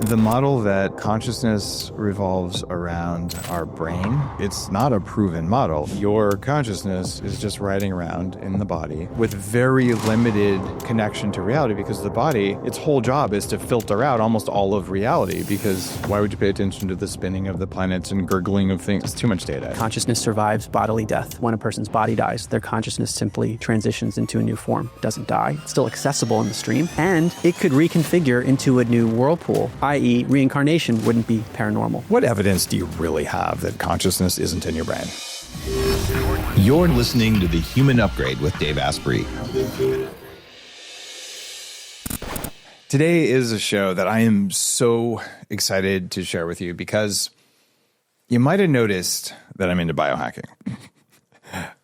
The model that consciousness revolves around our brain, it's not a proven model. Your consciousness is just riding around in the body with very limited connection to reality, because the body, its whole job is to filter out almost all of reality, because why would you pay attention to the spinning of the planets and gurgling of things? It's too much data. Consciousness survives bodily death. When a person's body dies, their consciousness simply transitions into a new form. It doesn't die. It's still accessible in the stream, and it could reconfigure into a new whirlpool, i.e. reincarnation wouldn't be paranormal. What evidence do you really have that consciousness isn't in your brain? You're listening to The Human Upgrade with Dave Asprey. Today is a show that I am so excited to share with you, because you might have noticed that I'm into biohacking.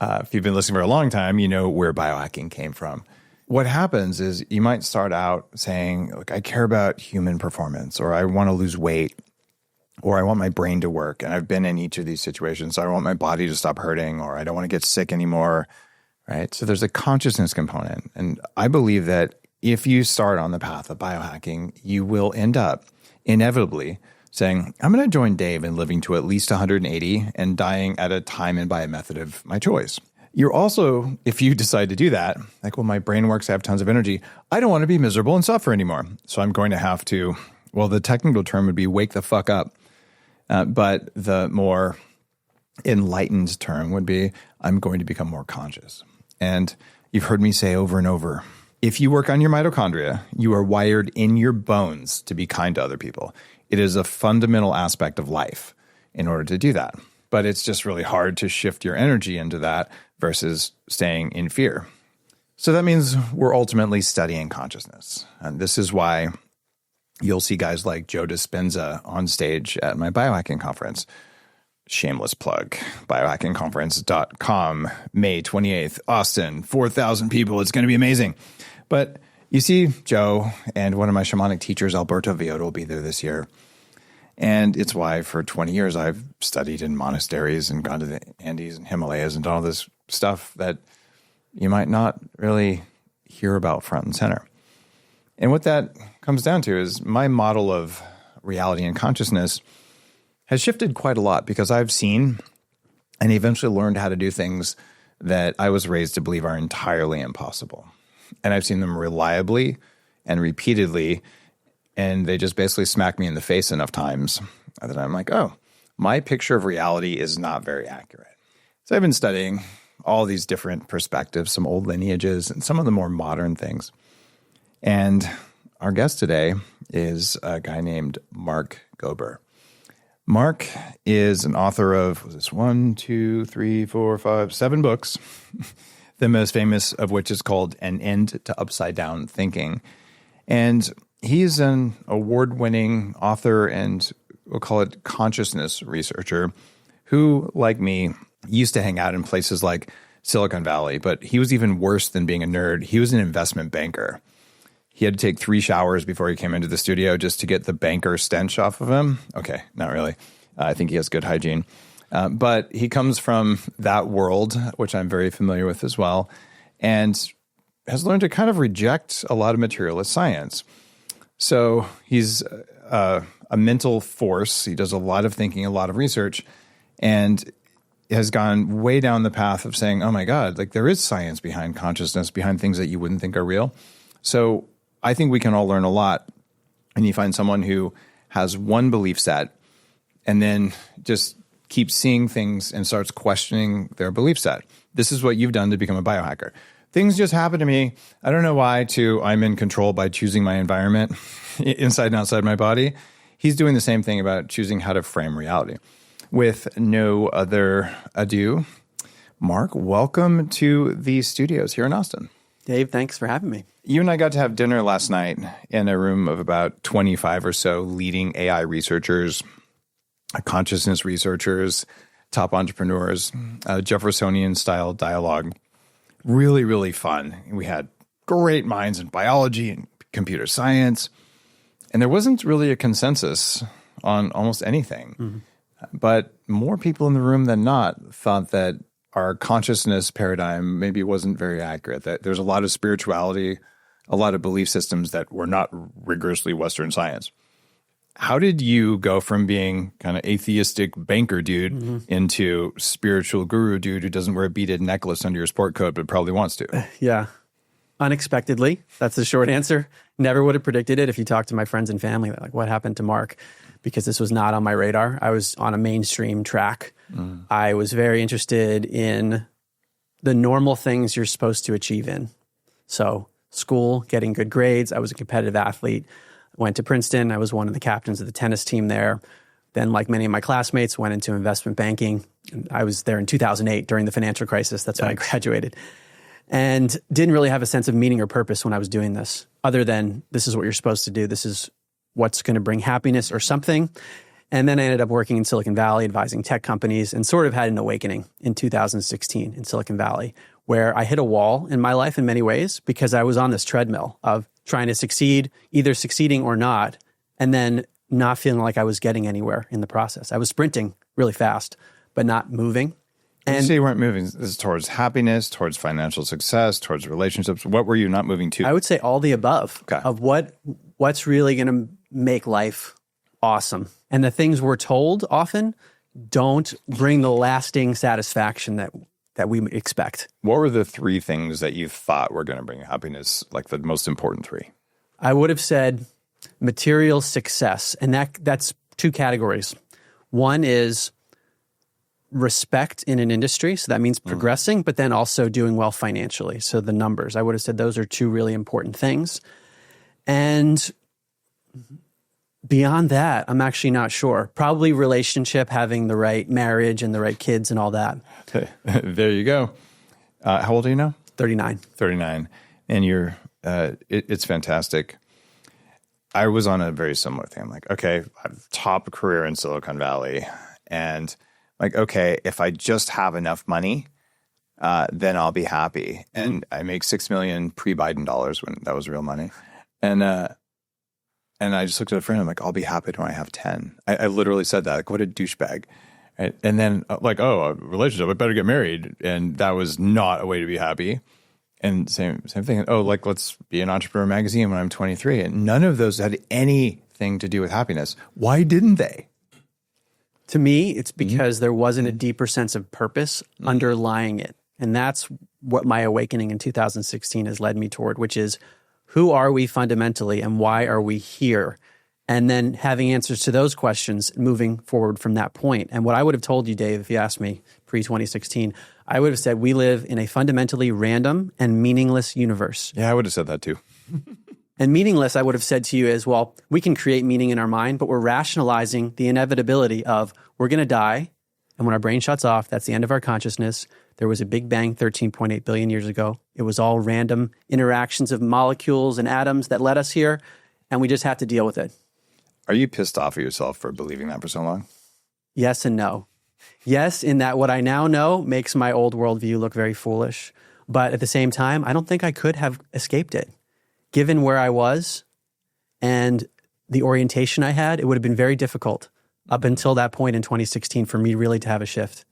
If you've been listening for a long time, you know where biohacking came from. What happens is you might start out saying, look, I care about human performance, or I want to lose weight, or I want my brain to work. And I've been in each of these situations. So I want my body to stop hurting, or I don't want to get sick anymore, right? So there's a consciousness component. And I believe that if you start on the path of biohacking, you will end up inevitably saying, I'm going to join Dave in living to at least 180 and dying at a time and by a method of my choice. You're also, if you decide to do that, like, well, my brain works, I have tons of energy, I don't want to be miserable and suffer anymore. So I'm going to have to, well, the technical term would be wake the fuck up. But the more enlightened term would be, I'm going to become more conscious. And you've heard me say over and over, if you work on your mitochondria, you are wired in your bones to be kind to other people. It is a fundamental aspect of life in order to do that. But it's just really hard to shift your energy into that versus staying in fear. So that means we're ultimately studying consciousness. And this is why you'll see guys like Joe Dispenza on stage at my biohacking conference. Shameless plug, biohackingconference.com, May 28th, Austin, 4,000 people. It's going to be amazing. But you see Joe and one of my shamanic teachers, Alberto Villota, will be there this year. And it's why for 20 years I've studied in monasteries and gone to the Andes and Himalayas and done all this stuff that you might not really hear about front and center. And what that comes down to is my model of reality and consciousness has shifted quite a lot, because I've seen and eventually learned how to do things that I was raised to believe are entirely impossible. And I've seen them reliably and repeatedly, and they just basically smack me in the face enough times that I'm like, oh, my picture of reality is not very accurate. So I've been studying all these different perspectives, some old lineages and some of the more modern things. And our guest today is a guy named Mark Gober. Mark is an author of, 7 books, the most famous of which is called An End to Upside Down Thinking. And he's an award-winning author and we'll call it consciousness researcher who, like me, used to hang out in places like Silicon Valley, but he was even worse than being a nerd. He was an investment banker. He had to take 3 showers before he came into the studio just to get the banker stench off of him. Okay, not really. I think he has good hygiene. But he comes from that world, which I'm very familiar with as well, and has learned to kind of reject a lot of materialist science. So he's a mental force. He does a lot of thinking, a lot of research, and has gone way down the path of saying, oh my God, like there is science behind consciousness, behind things that you wouldn't think are real. So I think we can all learn a lot. And you find someone who has one belief set and then just keeps seeing things and starts questioning their belief set. This is what you've done to become a biohacker. Things just happen to me. I don't know why, to I'm in control by choosing my environment inside and outside my body. He's doing the same thing about choosing how to frame reality. With no other ado, Mark, welcome to the studios here in Austin. Dave, thanks for having me. You and I got to have dinner last night in a room of about 25 or so leading AI researchers, consciousness researchers, top entrepreneurs, Jeffersonian-style dialogue. Really, really fun. We had great minds in biology and computer science, and there wasn't really a consensus on almost anything. Mm-hmm. But more people in the room than not thought that our consciousness paradigm maybe wasn't very accurate, that there's a lot of spirituality, a lot of belief systems that were not rigorously Western science. How did you go from being kind of atheistic banker dude into spiritual guru dude who doesn't wear a beaded necklace under your sport coat but probably wants to? Yeah. Unexpectedly. That's the short answer. Never would have predicted it. If you talk to my friends and family, they're like, what happened to Mark? Because this was not on my radar. I was on a mainstream track. I was very interested in the normal things you're supposed to achieve in. So school, getting good grades. I was a competitive athlete. Went to Princeton. I was one of the captains of the tennis team there. Then, like many of my classmates, went into investment banking. I was there in 2008 during the financial crisis. That's when I graduated. And didn't really have a sense of meaning or purpose when I was doing this, other than this is what you're supposed to do. This is what's going to bring happiness or something. And then I ended up working in Silicon Valley, advising tech companies, and sort of had an awakening in 2016 in Silicon Valley, where I hit a wall in my life in many ways because I was on this treadmill of trying to succeed, either succeeding or not, and then not feeling like I was getting anywhere in the process. I was sprinting really fast, but not moving. And you say you weren't moving. This is towards happiness, towards financial success, towards relationships. What were you not moving to? I would say all the above of what's really going to make life awesome. And the things we're told often don't bring the lasting satisfaction that we expect. What were the three things that you thought were going to bring happiness, like the most important three? I would have said material success. And that's two categories. One is respect in an industry. So that means progressing, but then also doing well financially. So the numbers, I would have said those are two really important things. And beyond that, I'm actually not sure. Probably relationship, having the right marriage and the right kids and all that. There you go. How old are you now? 39. 39. And you're, it's fantastic. I was on a very similar thing. I'm like, okay, I have top career in Silicon Valley. And like, okay, if I just have enough money, then I'll be happy. And I make $6 million pre-Biden dollars when that was real money. And I just looked at a friend. I'm like, I'll be happy when I have 10. I literally said that. Like, what a douchebag. Right? And then like, oh, a relationship, I better get married. And that was not a way to be happy. And same thing. Oh, like, let's be an Entrepreneur Magazine when I'm 23. And none of those had anything to do with happiness. Why didn't they? To me, it's because there wasn't a deeper sense of purpose underlying it. And that's what my awakening in 2016 has led me toward, which is, who are we fundamentally and why are we here? And then having answers to those questions, moving forward from that point. And what I would have told you, Dave, if you asked me pre-2016, I would have said we live in a fundamentally random and meaningless universe. Yeah, I would have said that too. And meaningless, I would have said to you as, well, we can create meaning in our mind, but we're rationalizing the inevitability of we're going to die. And when our brain shuts off, that's the end of our consciousness. There was a Big Bang 13.8 billion years ago. It was all random interactions of molecules and atoms that led us here, and we just have to deal with it. Are you pissed off at yourself for believing that for so long? Yes and no. Yes, in that what I now know makes my old worldview look very foolish. But at the same time, I don't think I could have escaped it. Given where I was and the orientation I had, it would have been very difficult up until that point in 2016 for me really to have a shift.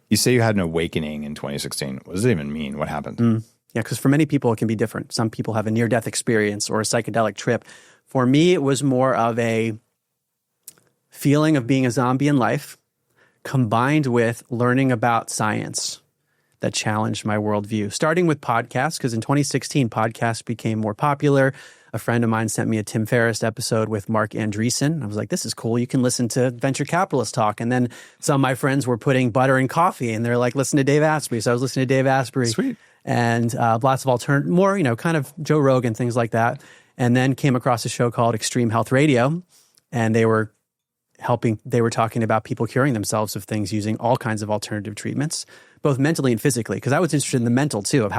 You say you had an awakening in 2016. What does it even mean? What happened? Yeah, because for many people, it can be different. Some people have a near-death experience or a psychedelic trip. For me, it was more of a feeling of being a zombie in life combined with learning about science that challenged my worldview. Starting with podcasts, because in 2016, podcasts became more popular. A friend of mine sent me a Tim Ferriss episode with Mark Andreessen. I was like, this is cool. You can listen to venture capitalists talk. And then some of my friends were putting butter in coffee, and they're like, listen to Dave Asprey. So I was listening to Dave Asprey. Sweet. And lots of alternative, more, kind of Joe Rogan, things like that. And then came across a show called Extreme Health Radio, and they were talking about people curing themselves of things using all kinds of alternative treatments, both mentally and physically, because I was interested in the mental too, of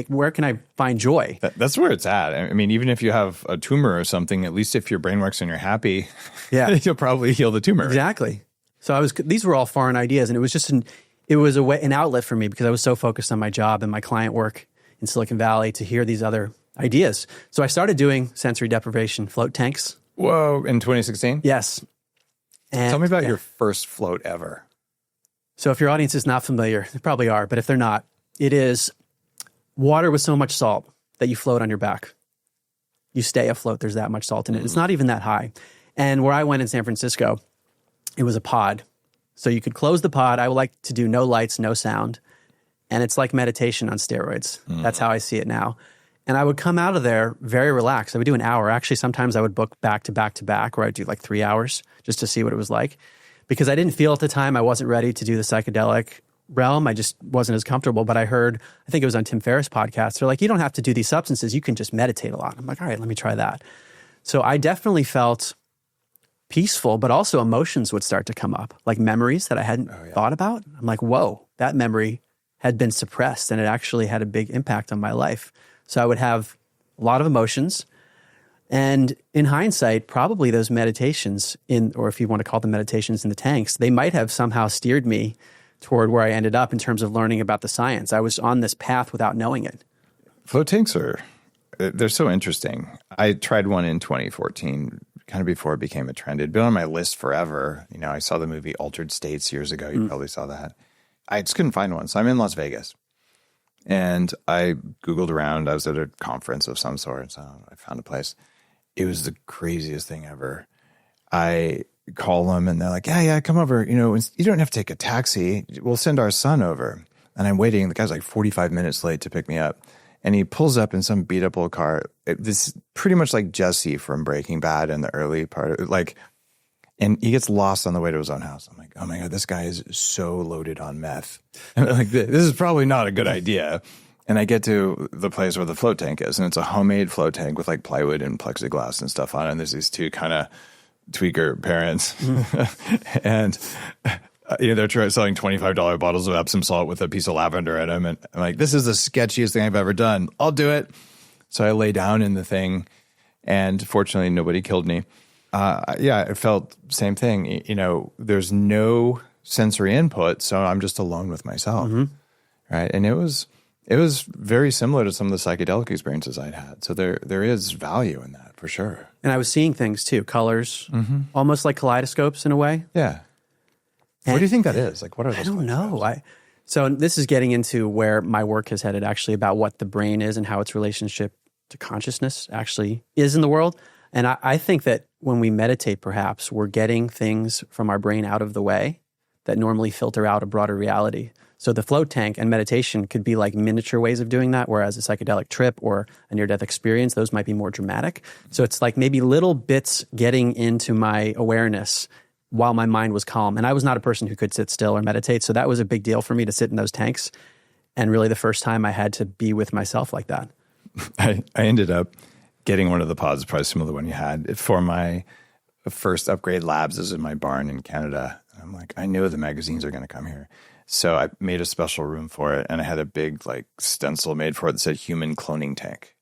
where can I find joy? That's where it's at. I mean, even if you have a tumor or something, at least if your brain works and you're happy, you'll probably heal the tumor. Exactly. So these were all foreign ideas, and it was just an outlet for me because I was so focused on my job and my client work in Silicon Valley to hear these other ideas. So I started doing sensory deprivation float tanks. Whoa, in 2016? Yes. And tell me about your first float ever. So if your audience is not familiar, they probably are, but if they're not, it is water with so much salt that you float on your back. You stay afloat, there's that much salt in it. It's not even that high. And where I went in San Francisco, it was a pod. So you could close the pod. I would like to do no lights, no sound. And it's like meditation on steroids. That's how I see it now. And I would come out of there very relaxed. I would do an hour. Actually, sometimes I would book back to back to back, where I'd do like 3 hours just to see what it was like. Because I didn't feel at the time I wasn't ready to do the psychedelic realm. I just wasn't as comfortable. But I heard, I think it was on Tim Ferriss' podcast, they're like, you don't have to do these substances. You can just meditate a lot. I'm like, all right, let me try that. So I definitely felt peaceful, but also emotions would start to come up, like memories that I hadn't thought about. I'm like, whoa, that memory had been suppressed and it actually had a big impact on my life. So I would have a lot of emotions. And in hindsight, probably those meditations or if you want to call them meditations in the tanks, they might have somehow steered me toward where I ended up in terms of learning about the science. I was on this path without knowing it. Float tanks they're so interesting. I tried one in 2014, kind of before it became a trend. It'd been on my list forever. I saw the movie Altered States years ago. You probably saw that. I just couldn't find one. So I'm in Las Vegas. And I Googled around. I was at a conference of some sort, so I found a place. It was the craziest thing ever. I call them, and they're like, yeah, come over. You don't have to take a taxi. We'll send our son over. And I'm waiting. The guy's like 45 minutes late to pick me up. And he pulls up in some beat-up old car. This is pretty much like Jesse from Breaking Bad in the early part. And he gets lost on the way to his own house. I'm like, oh my God, this guy is so loaded on meth. And I'm like, this is probably not a good idea. And I get to the place where the float tank is, and it's a homemade float tank with like plywood and plexiglass and stuff on it. And there's these two kind of tweaker parents. And they're selling $25 bottles of Epsom salt with a piece of lavender in them. And I'm like, this is the sketchiest thing I've ever done. I'll do it. So I lay down in the thing, and fortunately nobody killed me. It felt same thing. There's no sensory input, so I'm just alone with myself, right? And it was very similar to some of the psychedelic experiences I'd had. So there is value in that for sure. And I was seeing things too, colors, almost like kaleidoscopes in a way. Yeah. What do you think that is? Like, what are those? I don't know. So this is getting into where my work has headed, actually, about what the brain is and how its relationship to consciousness actually is in the world. And I think that when we meditate, perhaps, we're getting things from our brain out of the way that normally filter out a broader reality. So the float tank and meditation could be like miniature ways of doing that, whereas a psychedelic trip or a near-death experience, those might be more dramatic. So it's like maybe little bits getting into my awareness while my mind was calm. And I was not a person who could sit still or meditate, so that was a big deal for me to sit in those tanks. And really the first time I had to be with myself like that. I ended up getting one of the pods, probably similar to the one you had, for my first upgrade labs is in my barn in Canada. And I'm like, I know the magazines are going to come here. So I made a special room for it, and I had a big stencil made for it that said human cloning tank.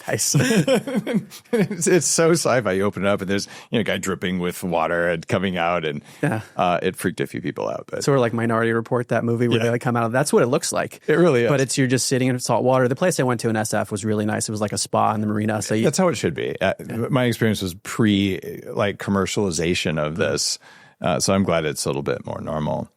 Nice. It's so sci-fi. You open it up, and there's a guy dripping with water and coming out, and it freaked a few people out. But sort of like Minority Report, that movie where they come out. That's what it looks like. It really is. But you're just sitting in salt water. The place I went to in SF was really nice. It was like a spa in the marina. So that's how it should be. My experience was pre-commercialization of this, so I'm glad it's a little bit more normal.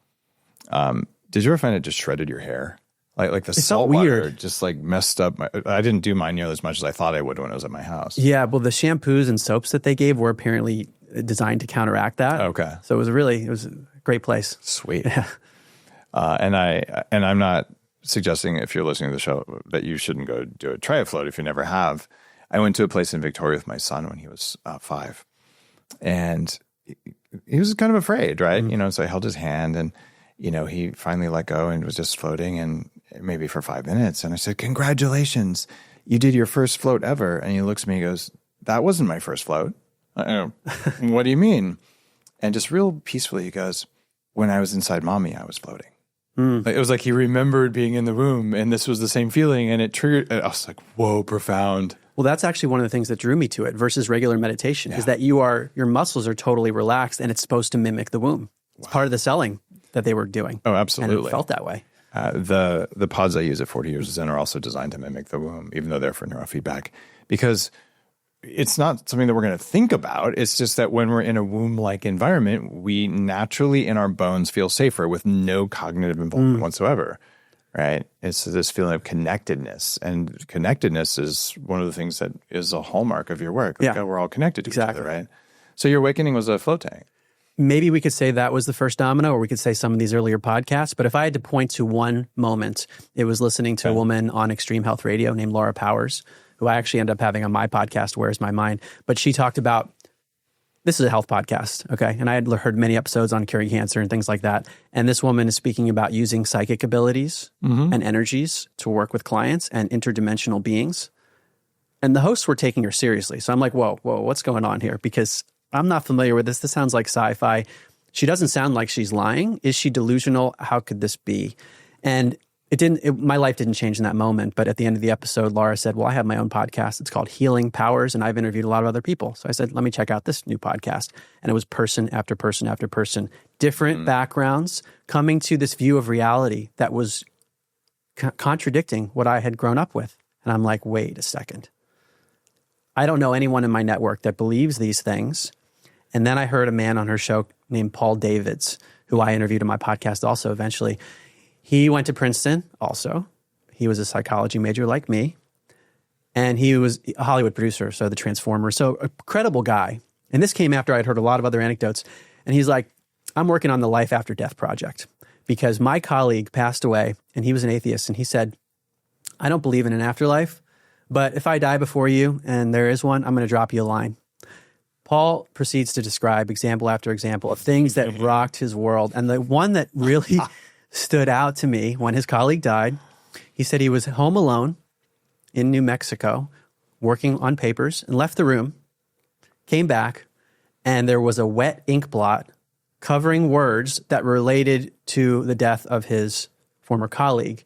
Did you ever find it just shredded your hair? Like the salt water just messed up. I didn't do mine nearly as much as I thought I would when I was at my house. Yeah, well, the shampoos and soaps that they gave were apparently designed to counteract that. Okay. So it was a great place. Sweet. Yeah. And I'm not suggesting, if you're listening to the show, that you shouldn't go try a float if you never have. I went to a place in Victoria with my son when he was 5, and he was kind of afraid, right? So I held his hand, and he finally let go and was just floating, and maybe for 5 minutes. And I said, congratulations, you did your first float ever. And he looks at me and goes, that wasn't my first float. I go, what do you mean? And just real peacefully, he goes, when I was inside mommy, I was floating. It was like he remembered being in the womb, and this was the same feeling, and it triggered. I was like, whoa, profound. Well, that's actually one of the things that drew me to it versus regular meditation, is that your muscles are totally relaxed, and it's supposed to mimic the womb. It's part of the selling that they were doing. Oh, absolutely. And it felt that way. The pods I use at 40 Years in are also designed to mimic the womb, even though they're for neurofeedback, because it's not something that we're going to think about. It's just that when we're in a womb-like environment, we naturally in our bones feel safer with no cognitive involvement whatsoever, right? It's this feeling of connectedness, and connectedness is one of the things that is a hallmark of your work. We're all connected to each other, right? So your awakening was a float tank. Maybe we could say that was the first domino, or we could say some of these earlier podcasts. But if I had to point to one moment, it was listening to a woman on Extreme Health Radio named Laura Powers, who I actually ended up having on my podcast, Where's My Mind? But she talked about, this is a health podcast, okay? And I had heard many episodes on curing cancer and things like that. And this woman is speaking about using psychic abilities and energies to work with clients and interdimensional beings. And the hosts were taking her seriously. So I'm like, whoa, what's going on here? Because I'm not familiar with this. This sounds like sci-fi. She doesn't sound like she's lying. Is she delusional? How could this be? And my life didn't change in that moment. But at the end of the episode, Laura said, well, I have my own podcast. It's called Healing Powers, and I've interviewed a lot of other people. So I said, let me check out this new podcast. And it was person after person after person, different backgrounds, coming to this view of reality that was contradicting what I had grown up with. And I'm like, wait a second. I don't know anyone in my network that believes these things. And then I heard a man on her show named Paul Davids, who I interviewed in my podcast also eventually. He went to Princeton also. He was a psychology major like me. And he was a Hollywood producer, so the Transformers. So a credible guy. And this came after I'd heard a lot of other anecdotes. And he's like, I'm working on the Life After Death project because my colleague passed away and he was an atheist. And he said, I don't believe in an afterlife, but if I die before you and there is one, I'm going to drop you a line. Paul proceeds to describe example after example of things that rocked his world. And the one that really stood out to me when his colleague died, he said he was home alone in New Mexico working on papers and left the room, came back, and there was a wet ink blot covering words that related to the death of his former colleague.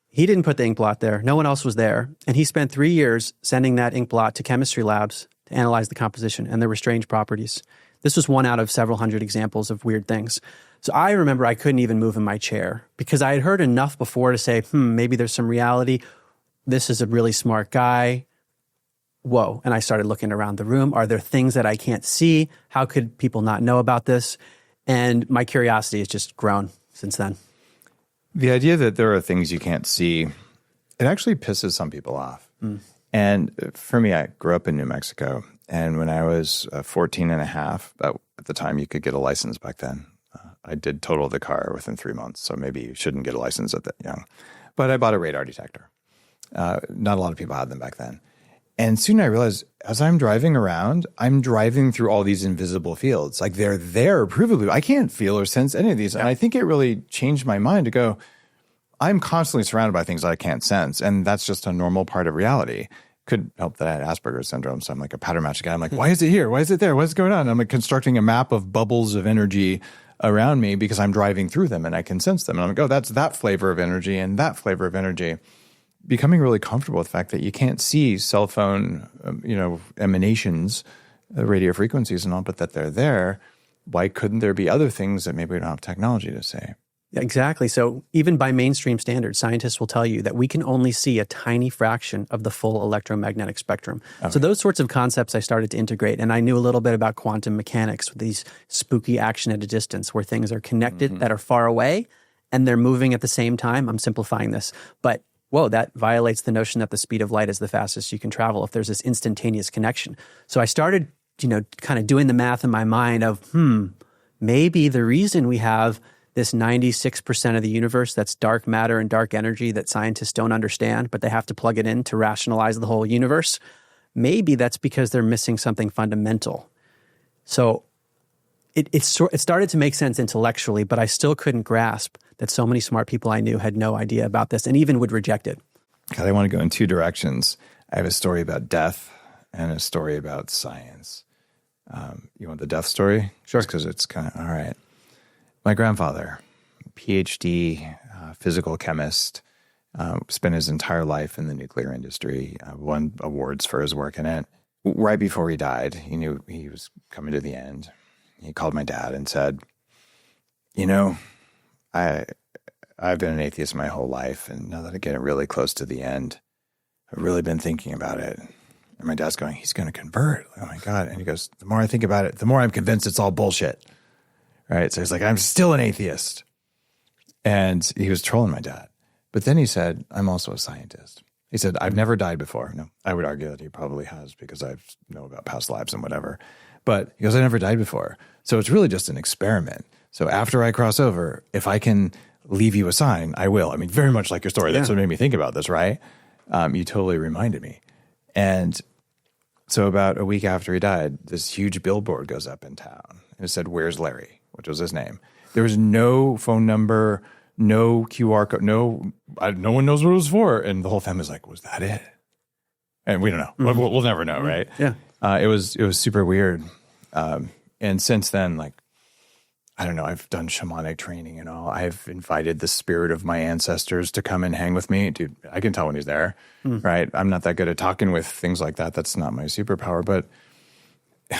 He didn't put the ink blot there. No one else was there. And he spent 3 years sending that ink blot to chemistry labs to analyze the composition, and there were strange properties. This was one out of several hundred examples of weird things. So I remember I couldn't even move in my chair because I had heard enough before to say, maybe there's some reality. This is a really smart guy. Whoa. And I started looking around the room. Are there things that I can't see? How could people not know about this? And my curiosity has just grown since then. The idea that there are things you can't see, it actually pisses some people off. And for me, I grew up in New Mexico. And when I was 14 and a half, at the time you could get a license back then. I did total the car within 3 months. So maybe you shouldn't get a license at that young. But I bought a radar detector. Not a lot of people had them back then. And soon I realized as I'm driving around, I'm driving through all these invisible fields. Like they're there provably. I can't feel or sense any of these. And I think it really changed my mind to go, I'm constantly surrounded by things that I can't sense. And that's just a normal part of reality. Could help that I had Asperger's syndrome. So I'm like a pattern match guy. I'm like, why is it here? Why is it there? What's going on? And I'm like constructing a map of bubbles of energy around me because I'm driving through them and I can sense them. And I'm like, oh, that's that flavor of energy and that flavor of energy. Becoming really comfortable with the fact that you can't see cell phone, emanations, radio frequencies and all, but that they're there. Why couldn't there be other things that maybe we don't have technology to say? Yeah, exactly. So even by mainstream standards, scientists will tell you that we can only see a tiny fraction of the full electromagnetic spectrum. Okay. So those sorts of concepts I started to integrate, and I knew a little bit about quantum mechanics, with these spooky action at a distance where things are connected that are far away and they're moving at the same time. I'm simplifying this, but whoa, that violates the notion that the speed of light is the fastest you can travel if there's this instantaneous connection. So I started, kind of doing the math in my mind of, maybe the reason we have this 96% of the universe that's dark matter and dark energy that scientists don't understand, but they have to plug it in to rationalize the whole universe, maybe that's because they're missing something fundamental. So it started to make sense intellectually, but I still couldn't grasp that so many smart people I knew had no idea about this and even would reject it. God, I want to go in two directions. I have a story about death and a story about science. You want the death story? Sure. Because it's kind of, all right. My grandfather, PhD, physical chemist, spent his entire life in the nuclear industry, won awards for his work in it. Right before he died, he knew he was coming to the end. He called my dad and said, I've been an atheist my whole life, and now that I get really close to the end, I've really been thinking about it. And my dad's going, he's going to convert. Oh my God. And he goes, the more I think about it, the more I'm convinced it's all bullshit. Right. So he's like, I'm still an atheist. And he was trolling my dad. But then he said, I'm also a scientist. He said, I've never died before. No, I would argue that he probably has because I know about past lives and whatever. But he goes, I never died before. So it's really just an experiment. So after I cross over, if I can leave you a sign, I will. I mean, very much like your story. That's what made me think about this, right? You totally reminded me. And so about a week after he died, this huge billboard goes up in town. It said, "Where's Larry?" which was his name. There was no phone number, no QR code, no one knows what it was for. And the whole family's like, was that it? And we don't know. Mm-hmm. We'll never know, right? Yeah. It was super weird. And since then, like, I don't know, I've done shamanic training and all. I've invited the spirit of my ancestors to come and hang with me. Dude, I can tell when he's there, right? I'm not that good at talking with things like that. That's not my superpower. But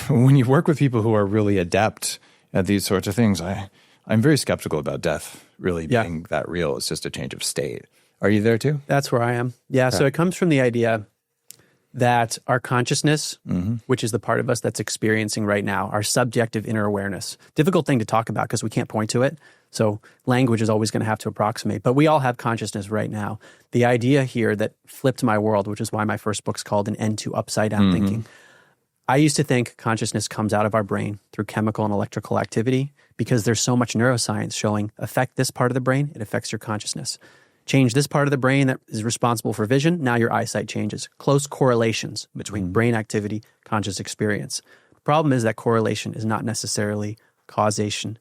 when you work with people who are really adept at these sorts of things, I'm very skeptical about death really being that real. It's just a change of state. Are you there too? That's where I am. Yeah, okay. So it comes from the idea that our consciousness, which is the part of us that's experiencing right now, our subjective inner awareness, difficult thing to talk about because we can't point to it. So language is always going to have to approximate. But we all have consciousness right now. The idea here that flipped my world, which is why my first book's called An End to Upside Down Thinking. I used to think consciousness comes out of our brain through chemical and electrical activity because there's so much neuroscience showing affect this part of the brain, it affects your consciousness. Change this part of the brain that is responsible for vision, now your eyesight changes. Close correlations between brain activity, conscious experience. The problem is that correlation is not necessarily causation.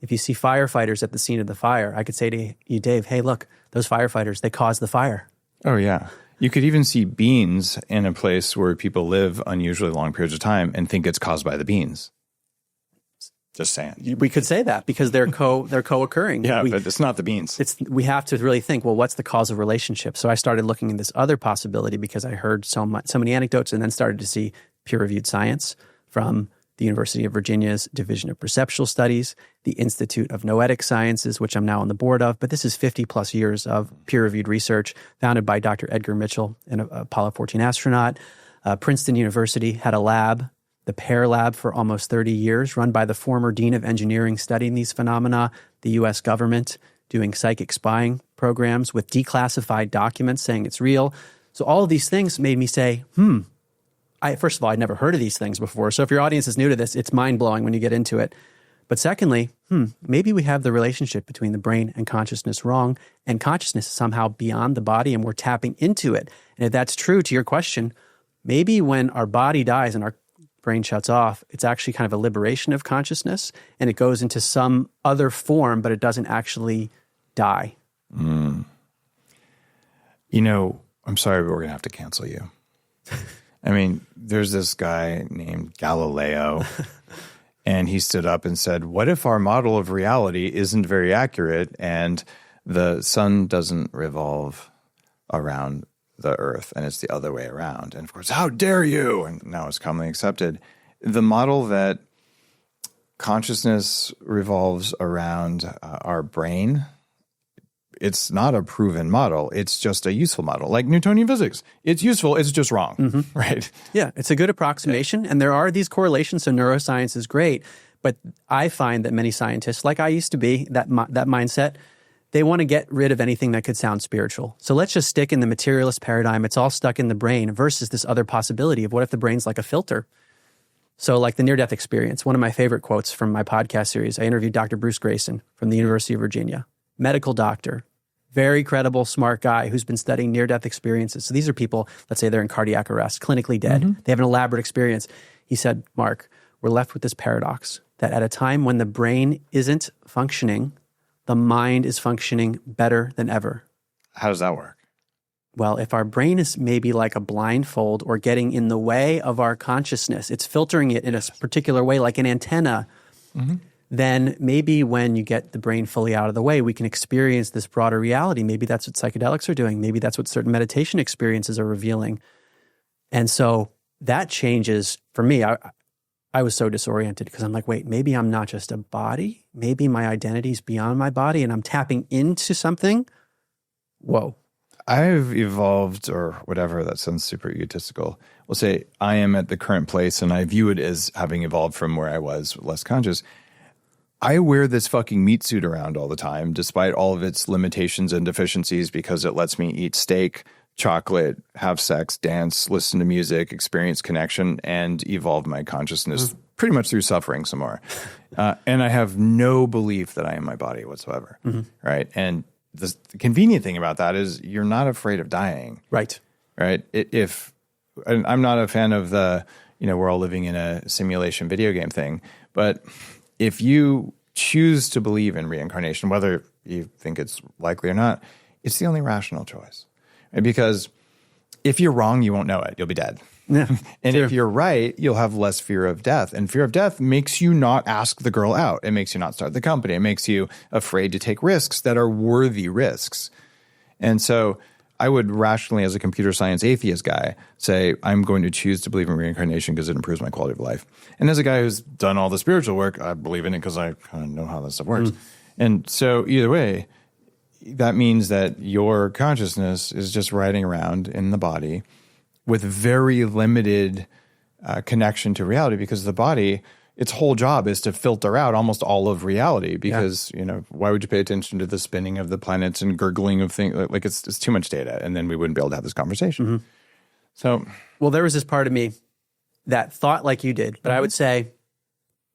If you see firefighters at the scene of the fire, I could say to you, Dave, hey, look, those firefighters, they caused the fire. Oh, yeah. You could even see beans in a place where people live unusually long periods of time and think it's caused by the beans. Just saying. We could say that because they're co-occurring. Yeah, but it's not the beans. We have to really think, well, what's the causal relationship? So I started looking at this other possibility because I heard so many anecdotes and then started to see peer-reviewed science from the University of Virginia's Division of Perceptual Studies, the Institute of Noetic Sciences, which I'm now on the board of. But this is 50 plus years of peer-reviewed research founded by Dr. Edgar Mitchell, an Apollo 14 astronaut. Princeton University had a lab, the PEAR Lab, for almost 30 years, run by the former Dean of Engineering studying these phenomena, the U.S. government doing psychic spying programs with declassified documents saying it's real. So all of these things made me say, first of all, I'd never heard of these things before. So if your audience is new to this, it's mind-blowing when you get into it. But secondly, maybe we have the relationship between the brain and consciousness wrong, and consciousness is somehow beyond the body and we're tapping into it. And if that's true to your question, maybe when our body dies and our brain shuts off, it's actually kind of a liberation of consciousness and it goes into some other form, but it doesn't actually die. You know, I'm sorry, but we're going to have to cancel you. I mean, there's this guy named Galileo, and he stood up and said, what if our model of reality isn't very accurate and the sun doesn't revolve around the earth and it's the other way around? And of course, how dare you? And now it's commonly accepted. The model that consciousness revolves around our brain, it's not a proven model. It's just a useful model, like Newtonian physics. It's useful. It's just wrong, right? Yeah, it's a good approximation. And there are these correlations, so neuroscience is great. But I find that many scientists, like I used to be, that mindset, they want to get rid of anything that could sound spiritual. So let's just stick in the materialist paradigm. It's all stuck in the brain versus this other possibility of what if the brain's like a filter? So like the near-death experience, one of my favorite quotes from my podcast series, I interviewed Dr. Bruce Grayson from the University of Virginia, medical doctor, very credible, smart guy who's been studying near-death experiences. So these are people, let's say they're in cardiac arrest, clinically dead. They have an elaborate experience. He said, Mark, we're left with this paradox that at a time when the brain isn't functioning, the mind is functioning better than ever. How does that work? Well, if our brain is maybe like a blindfold or getting in the way of our consciousness, it's filtering it in a particular way, like an antenna, then maybe when you get the brain fully out of the way, we can experience this broader reality. Maybe that's what psychedelics are doing. Maybe that's what certain meditation experiences are revealing. And so that changes, for me, I was so disoriented because I'm like, wait, maybe I'm not just a body. Maybe my identity is beyond my body and I'm tapping into something. Whoa. I've evolved, or whatever, that sounds super egotistical. We'll say I am at the current place and I view it as having evolved from where I was less conscious. I wear this fucking meat suit around all the time, despite all of its limitations and deficiencies, because it lets me eat steak, chocolate, have sex, dance, listen to music, experience connection, and evolve my consciousness pretty much through suffering some more. And I have no belief that I am my body whatsoever, right? And the convenient thing about that is you're not afraid of dying. Right. Right? And I'm not a fan of the, we're all living in a simulation video game thing, but if you choose to believe in reincarnation, whether you think it's likely or not, it's the only rational choice. Right? Because if you're wrong, you won't know it. You'll be dead. Yeah, and if you're right, you'll have less fear of death. And fear of death makes you not ask the girl out. It makes you not start the company. It makes you afraid to take risks that are worthy risks. And so I would rationally, as a computer science atheist guy, say, I'm going to choose to believe in reincarnation because it improves my quality of life. And as a guy who's done all the spiritual work, I believe in it because I kind of know how that stuff works. And so either way, that means that your consciousness is just riding around in the body with very limited connection to reality, because the body, its whole job is to filter out almost all of reality, because, why would you pay attention to the spinning of the planets and gurgling of things? Like it's too much data, and then we wouldn't be able to have this conversation. So, well, there was this part of me that thought like you did, but I would say,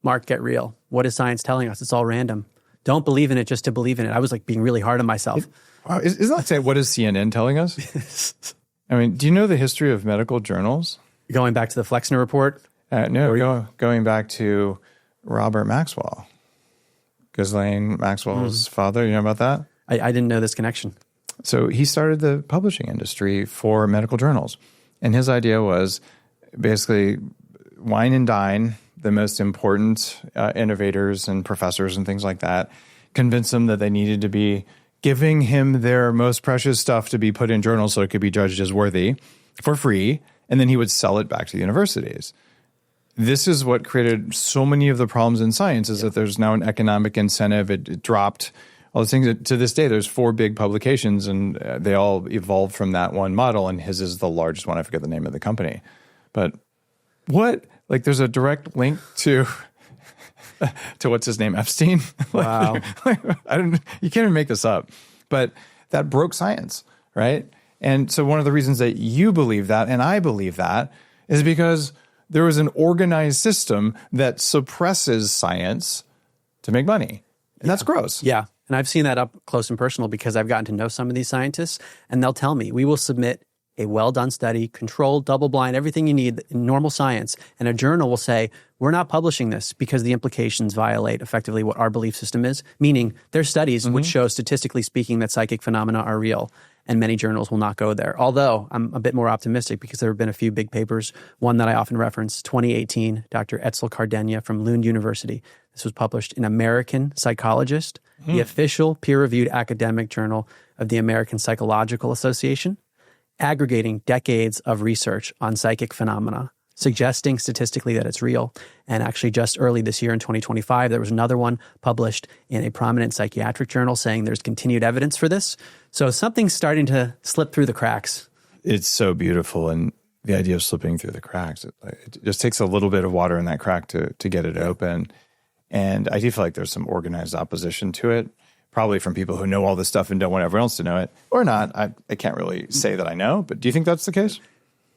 Mark, get real. What is science telling us? It's all random. Don't believe in it just to believe in it. I was like being really hard on myself. Isn't that saying, what is CNN telling us? I mean, do you know the history of medical journals? Going back to the Flexner report? No, going back to Robert Maxwell. Ghislaine Maxwell's father. You know about that? I didn't know this connection. So he started the publishing industry for medical journals. And his idea was basically wine and dine the most important innovators and professors and things like that, convince them that they needed to be giving him their most precious stuff to be put in journals so it could be judged as worthy for free, and then he would sell it back to the universities. This is what created so many of the problems in science, is that there's now an economic incentive. It dropped all those things. To this day, there's 4 big publications, and they all evolved from that one model, and his is the largest one. I forget the name of the company. But what? Like, there's a direct link to what's his name, Epstein. Wow. You can't even make this up. But that broke science, right? And so one of the reasons that you believe that and I believe that is because there was an organized system that suppresses science to make money. And that's gross. Yeah. And I've seen that up close and personal because I've gotten to know some of these scientists, and they'll tell me, we will submit a well-done study, controlled, double-blind, everything you need in normal science. And a journal will say, we're not publishing this because the implications violate effectively what our belief system is, meaning there's studies which show, statistically speaking, that psychic phenomena are real. And many journals will not go there. Although I'm a bit more optimistic because there have been a few big papers. One that I often reference, 2018, Dr. Etzel Cardenia from Lund University. This was published in American Psychologist, the official peer-reviewed academic journal of the American Psychological Association, aggregating decades of research on psychic phenomena, suggesting statistically that it's real. And actually just early this year in 2025, there was another one published in a prominent psychiatric journal saying there's continued evidence for this. So something's starting to slip through the cracks. It's so beautiful. And the idea of slipping through the cracks, it just takes a little bit of water in that crack to get it open. And I do feel like there's some organized opposition to it, probably from people who know all this stuff and don't want everyone else to know it, or not. I can't really say that I know, but do you think that's the case?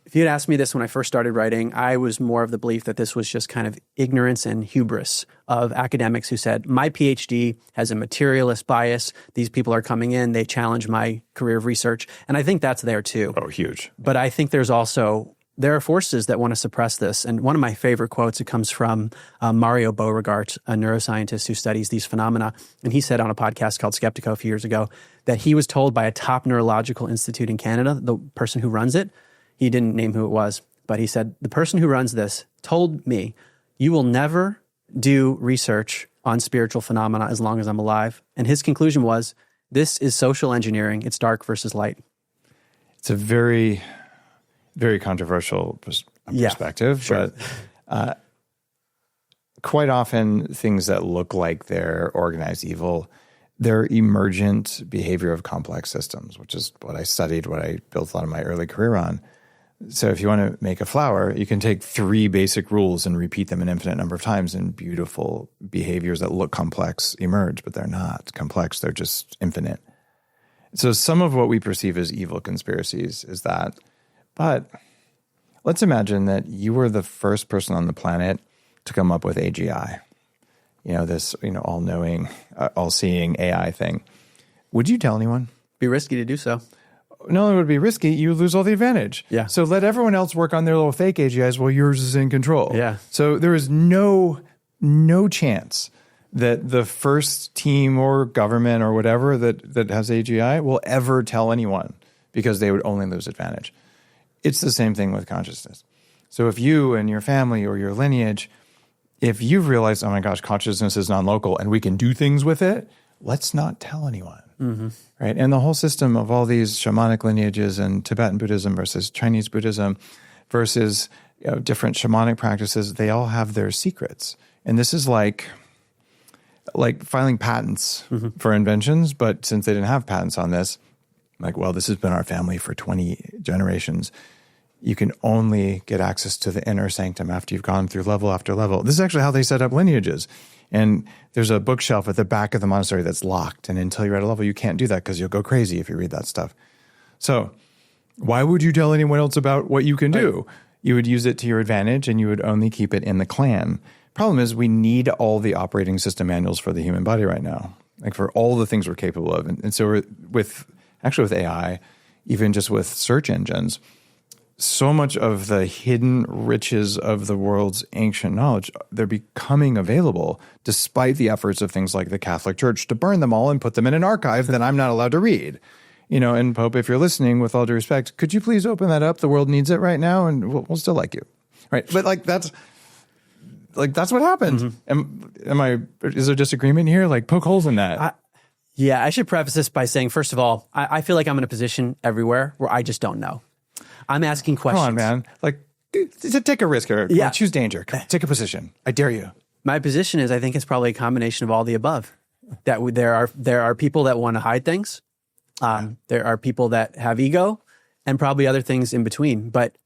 If you had asked me this when I first started writing, I was more of the belief that this was just kind of ignorance and hubris of academics who said, my PhD has a materialist bias. These people are coming in, they challenge my career of research. And I think that's there too. Oh, huge. But I think there are forces that want to suppress this. And one of my favorite quotes, it comes from Mario Beauregard, a neuroscientist who studies these phenomena. And he said on a podcast called Skeptico a few years ago that he was told by a top neurological institute in Canada, the person who runs it, he didn't name who it was, but he said, the person who runs this told me, you will never do research on spiritual phenomena as long as I'm alive. And his conclusion was, this is social engineering. It's dark versus light. It's a very, very controversial perspective, sure. But quite often things that look like they're organized evil, they're emergent behavior of complex systems, which is what I studied, what I built a lot of my early career on. So if you want to make a flower, you can take 3 basic rules and repeat them an infinite number of times, and beautiful behaviors that look complex emerge, but they're not complex. They're just infinite. So some of what we perceive as evil conspiracies is that. But let's imagine that you were the first person on the planet to come up with AGI, this, all-knowing, all-seeing AI thing. Would you tell anyone? Be risky to do so. Not only would it be risky, you lose all the advantage. Yeah. So let everyone else work on their little fake AGIs while yours is in control. Yeah. So there is no chance that the first team or government or whatever that has AGI will ever tell anyone, because they would only lose advantage. It's the same thing with consciousness. So if you and your family or your lineage, if you've realized, oh my gosh, consciousness is non-local and we can do things with it, let's not tell anyone. Mm-hmm. Right? And the whole system of all these shamanic lineages and Tibetan Buddhism versus Chinese Buddhism versus different shamanic practices, they all have their secrets. And this is like filing patents for inventions, but since they didn't have patents on this, this has been our family for 20 generations. You can only get access to the inner sanctum after you've gone through level after level. This is actually how they set up lineages. And there's a bookshelf at the back of the monastery that's locked. And until you're at a level, you can't do that because you'll go crazy if you read that stuff. So why would you tell anyone else about what you can do? You would use it to your advantage and you would only keep it in the clan. Problem is, we need all the operating system manuals for the human body right now, for all the things we're capable of. And so with AI, even just with search engines, so much of the hidden riches of the world's ancient knowledge, they're becoming available despite the efforts of things like the Catholic Church to burn them all and put them in an archive that I'm not allowed to read. And Pope, if you're listening, with all due respect, could you please open that up? The world needs it right now, and we'll still like you. Right? But that's what happens. Mm-hmm. Is there disagreement here? Poke holes in that. I should preface this by saying, first of all, I feel like I'm in a position everywhere where I just don't know. I'm asking questions. Come on, man. Take a risk here. Yeah. Choose danger. Take a position. I dare you. My position is, I think it's probably a combination of all the above. That there are people that want to hide things. There are people that have ego, and probably other things in between. But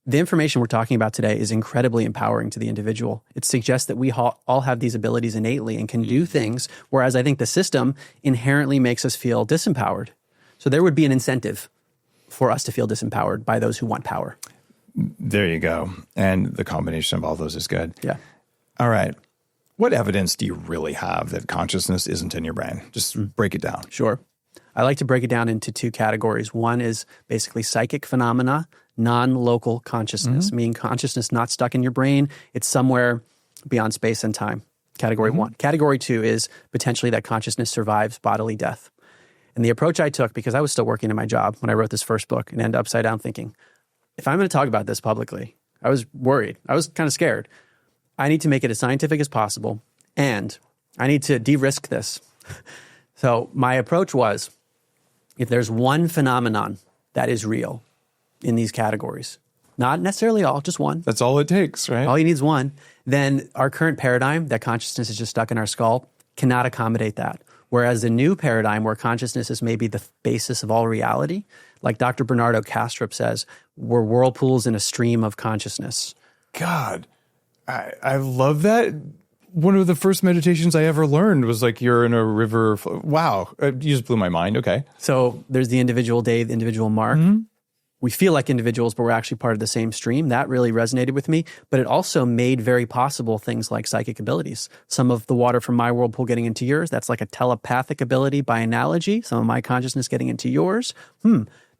the information we're talking about today is incredibly empowering to the individual. It suggests that we all have these abilities innately and can do things, whereas I think the system inherently makes us feel disempowered. So there would be an incentive for us to feel disempowered by those who want power. There you go. And the combination of all those is good. Yeah. All right. What evidence do you really have that consciousness isn't in your brain? Just break it down. Sure. I like to break it down into two categories. One is basically psychic phenomena, non-local consciousness, meaning consciousness not stuck in your brain. It's somewhere beyond space and time. Category one. Category two is potentially that consciousness survives bodily death. And the approach I took, because I was still working in my job when I wrote this first book and ended upside down thinking, if I'm going to talk about this publicly, I was worried. I was kind of scared. I need to make it as scientific as possible, and I need to de-risk this. So my approach was, if there's one phenomenon that is real in these categories, not necessarily all, just one. That's all it takes, right? All you need is one. Then our current paradigm, that consciousness is just stuck in our skull, cannot accommodate that. Whereas the new paradigm, where consciousness is maybe the basis of all reality, like Dr. Bernardo Kastrup says, we're whirlpools in a stream of consciousness. God, I love that. One of the first meditations I ever learned was you're in a river. Wow. You just blew my mind. Okay. So there's the individual Dave, the individual Mark. Mm-hmm. We feel like individuals, but we're actually part of the same stream. That really resonated with me. But it also made very possible things like psychic abilities. Some of the water from my whirlpool getting into yours, that's like a telepathic ability by analogy. Some of my consciousness getting into yours.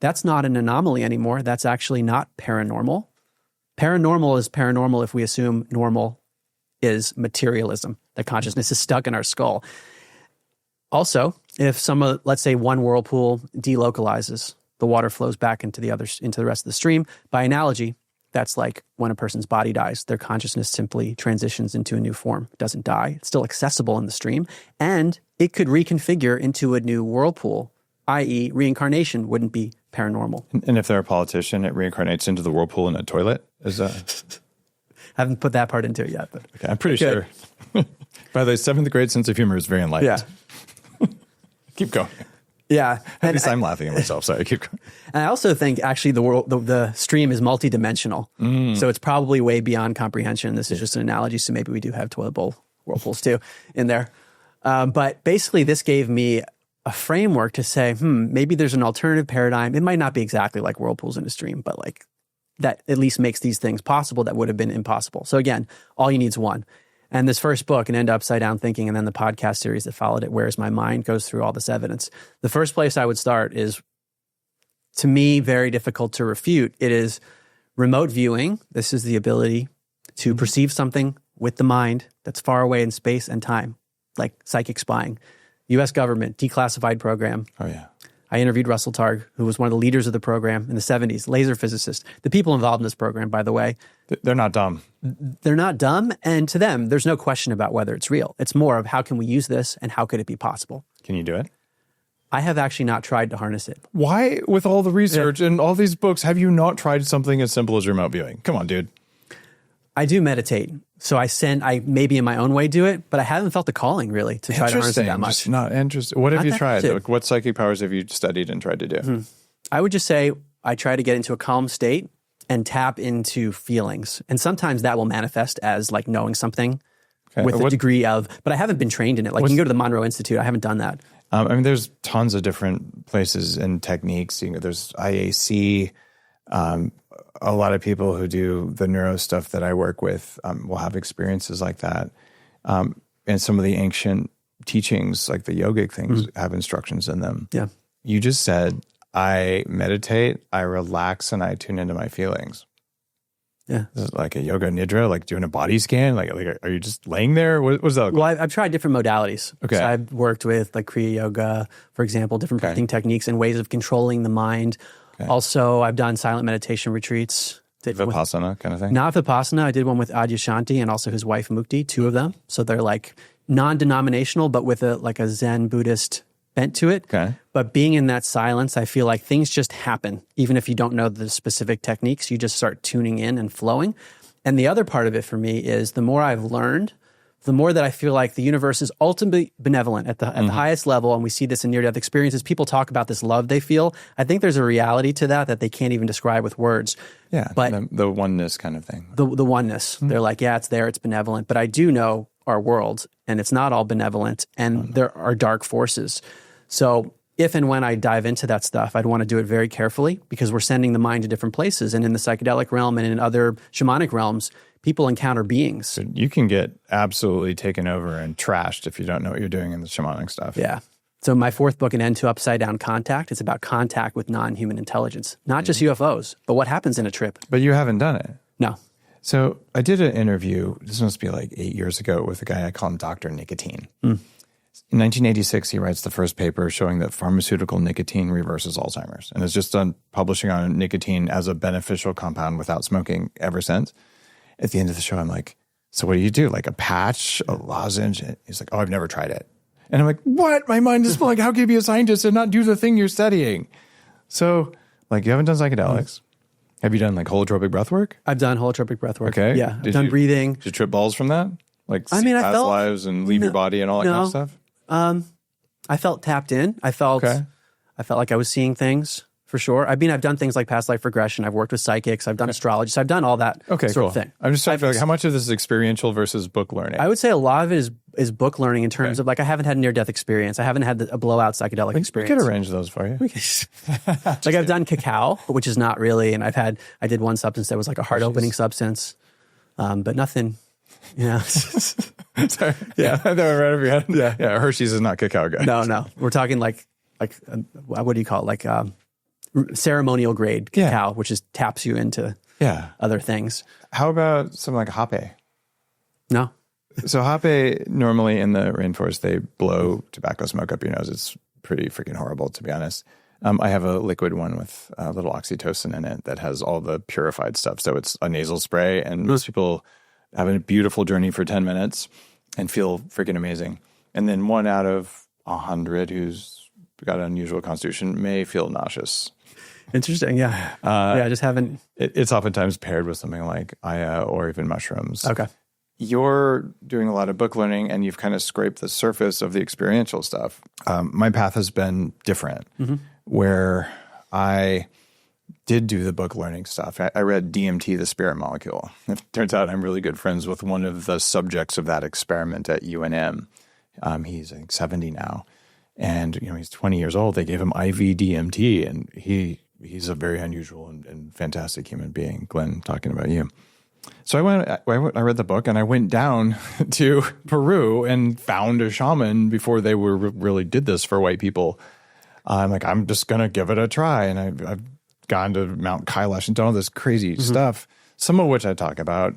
That's not an anomaly anymore. That's actually not paranormal. Paranormal is paranormal if we assume normal is materialism, that consciousness is stuck in our skull. Also, if let's say one whirlpool delocalizes, the water flows back into the rest of the stream. By analogy, that's like when a person's body dies, their consciousness simply transitions into a new form. It doesn't die. It's still accessible in the stream, and it could reconfigure into a new whirlpool, i.e. reincarnation wouldn't be paranormal. And if they're a politician, it reincarnates into the whirlpool in a toilet? Is that... I haven't put that part into it yet. But okay, I'm pretty sure. By the way, 7th grade sense of humor is very enlightened. Yeah. Keep going. Yeah. At least I'm laughing at myself. Sorry, keep going. And I also think actually the stream is multidimensional. So it's probably way beyond comprehension. This is just an analogy, so maybe we do have toilet bowl whirlpools too in there. But basically this gave me a framework to say, maybe there's an alternative paradigm. It might not be exactly like whirlpools in a stream, but that at least makes these things possible that would have been impossible. So again, all you need is one. And this first book, An End to Upside Down Thinking, and then the podcast series that followed it, Where's My Mind, goes through all this evidence. The first place I would start is, to me, very difficult to refute. It is remote viewing. This is the ability to perceive something with the mind that's far away in space and time, like psychic spying. U.S. government, declassified program. Oh, yeah. I interviewed Russell Targ, who was one of the leaders of the program in the 70s, laser physicist. The people involved in this program, by the way. They're not dumb. They're not dumb. And to them, there's no question about whether it's real. It's more of how can we use this and how could it be possible? Can you do it? I have actually not tried to harness it. Why, with all the research and all these books, have you not tried something as simple as remote viewing? Come on, dude. I do meditate. So I maybe in my own way do it, but I haven't felt the calling really to try to harness it that much. Just not interesting. What have you tried? Interested. Like, what psychic powers have you studied and tried to do? I would just say I try to get into a calm state and tap into feelings. And sometimes that will manifest as like knowing something with a degree of, but I haven't been trained in it. Like you can go to the Monroe Institute. I haven't done that. I mean, there's tons of different places and techniques. You know, there's IAC. A lot of people who do the neuro stuff that I work with will have experiences like that. And some of the ancient teachings, like the yogic things, have instructions in them. Yeah. You just said, I meditate, I relax, and I tune into my feelings. Yeah. Is it like a yoga nidra, like doing a body scan? Like are you just laying there? What does that look like? Well, I've tried different modalities. Okay. So I've worked with like Kriya Yoga, for example, different breathing techniques and ways of controlling the mind. Okay. Also, I've done silent meditation retreats. Vipassana kind of thing? Not Vipassana. I did one with Adyashanti and also his wife Mukti, two of them. So they're like non-denominational, but with a Zen Buddhist bent to it. Okay. But being in that silence, I feel like things just happen. Even if you don't know the specific techniques, you just start tuning in and flowing. And the other part of it for me is the more I've learned, the more that I feel like the universe is ultimately benevolent at the highest level. And we see this in near-death experiences. People talk about this love they feel. I think there's a reality to that they can't even describe with words. Yeah, but the oneness kind of thing. The oneness. They're like, yeah, it's there, it's benevolent. But I do know our world, and it's not all benevolent, and there are dark forces. So if and when I dive into that stuff, I'd want to do it very carefully because we're sending the mind to different places. And in the psychedelic realm and in other shamanic realms, people encounter beings. So you can get absolutely taken over and trashed if you don't know what you're doing in the shamanic stuff. Yeah. So my fourth book, An End to Upside Down Contact, it's about contact with non-human intelligence, not just UFOs, but what happens in a trip. But you haven't done it. No. So I did an interview, this must be like 8 years ago, with a guy, I call him Dr. Nicotine. In 1986, he writes the first paper showing that pharmaceutical nicotine reverses Alzheimer's, and has just done publishing on nicotine as a beneficial compound without smoking ever since. At the end of the show, I'm like, so what do you do? Like a patch, a lozenge? He's like, oh, I've never tried it. And I'm like, what? My mind is blown. Like, how can you be a scientist and not do the thing you're studying? So, like, you haven't done psychedelics. Have you done like holotropic breath work? I've done holotropic breath work. Okay. Yeah. I've done breathing. Did you trip balls from that? Like, I mean, past lives and leave your body and all that kind of stuff? I felt tapped in. I felt like I was seeing things for sure. I mean, I've done things like past life regression. I've worked with psychics. I've done astrology. So I've done all that sort of thing. I'm just trying to feel like how much of this is experiential versus book learning? I would say a lot of it is book learning in terms of like I haven't had a near-death experience. I haven't had a blowout psychedelic experience. We could arrange those for you. Like I've done cacao, which is not really, and I did one substance that was like a heart-opening substance, but nothing, you know. Sorry. Yeah. That went right over your head. Yeah. Hershey's is not cacao, guys. No. We're talking like what do you call it? Like ceremonial grade cacao, which is taps you into other things. How about something like hape? No. So hape, normally in the rainforest, they blow tobacco smoke up your nose. It's pretty freaking horrible, to be honest. I have a liquid one with a little oxytocin in it that has all the purified stuff. So it's a nasal spray, and most people have a beautiful journey for 10 minutes and feel freaking amazing. And then 1 out of 100 who's got an unusual constitution may feel nauseous. Interesting, yeah. I just haven't. It's oftentimes paired with something like Aya or even mushrooms. Okay. You're doing a lot of book learning, and you've kind of scraped the surface of the experiential stuff. My path has been different, where I did do the book learning stuff. I read DMT, the Spirit Molecule. It turns out I'm really good friends with one of the subjects of that experiment at UNM. He's like 70 now. And, he's 20 years old. They gave him IV DMT, and he he's a very unusual and fantastic human being. Glenn, talking about you. So I read the book and I went down to Peru and found a shaman before they really did this for white people. I'm like, I'm just going to give it a try. And I've gone to Mount Kailash and done all this crazy stuff, some of which I talk about.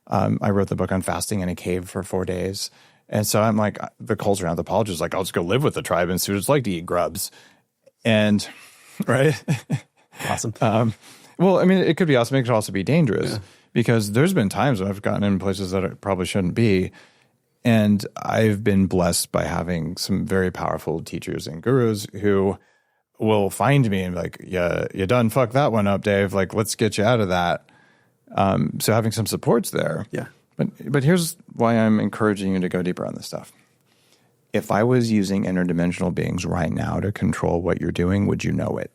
I wrote the book on fasting in a cave for 4 days. And so I'm like, the cultural anthropologist is like, I'll just go live with the tribe and see what it's like to eat grubs. And, right? Awesome. Well, I mean, it could be awesome. It could also be dangerous because there's been times when I've gotten in places that it probably shouldn't be. And I've been blessed by having some very powerful teachers and gurus who will find me and be like, yeah, you done fucked that one up, Dave. Like, let's get you out of that. So having some support's there. Yeah. But here's why I'm encouraging you to go deeper on this stuff. If I was using interdimensional beings right now to control what you're doing, would you know it?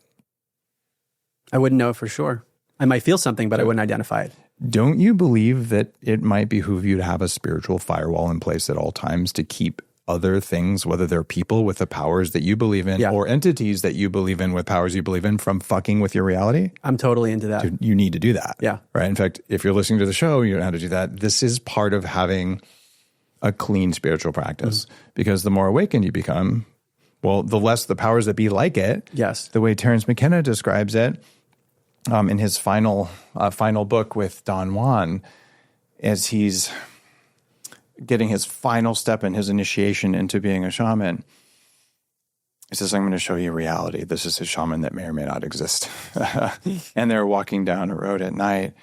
I wouldn't know for sure. I might feel something, but I wouldn't identify it. Don't you believe that it might behoove you to have a spiritual firewall in place at all times to keep other things, whether they're people with the powers that you believe in or entities that you believe in with powers you believe in, from fucking with your reality? I'm totally into that. You need to do that. Yeah. Right. In fact, if you're listening to the show, you know how to do that. This is part of having a clean spiritual practice because the more awakened you become, well, the less the powers that be like it. Yes. The way Terence McKenna describes it in his final book with Don Juan, as he's getting his final step in his initiation into being a shaman. He says, I'm going to show you reality. This is a shaman that may or may not exist. And they're walking down a road at night.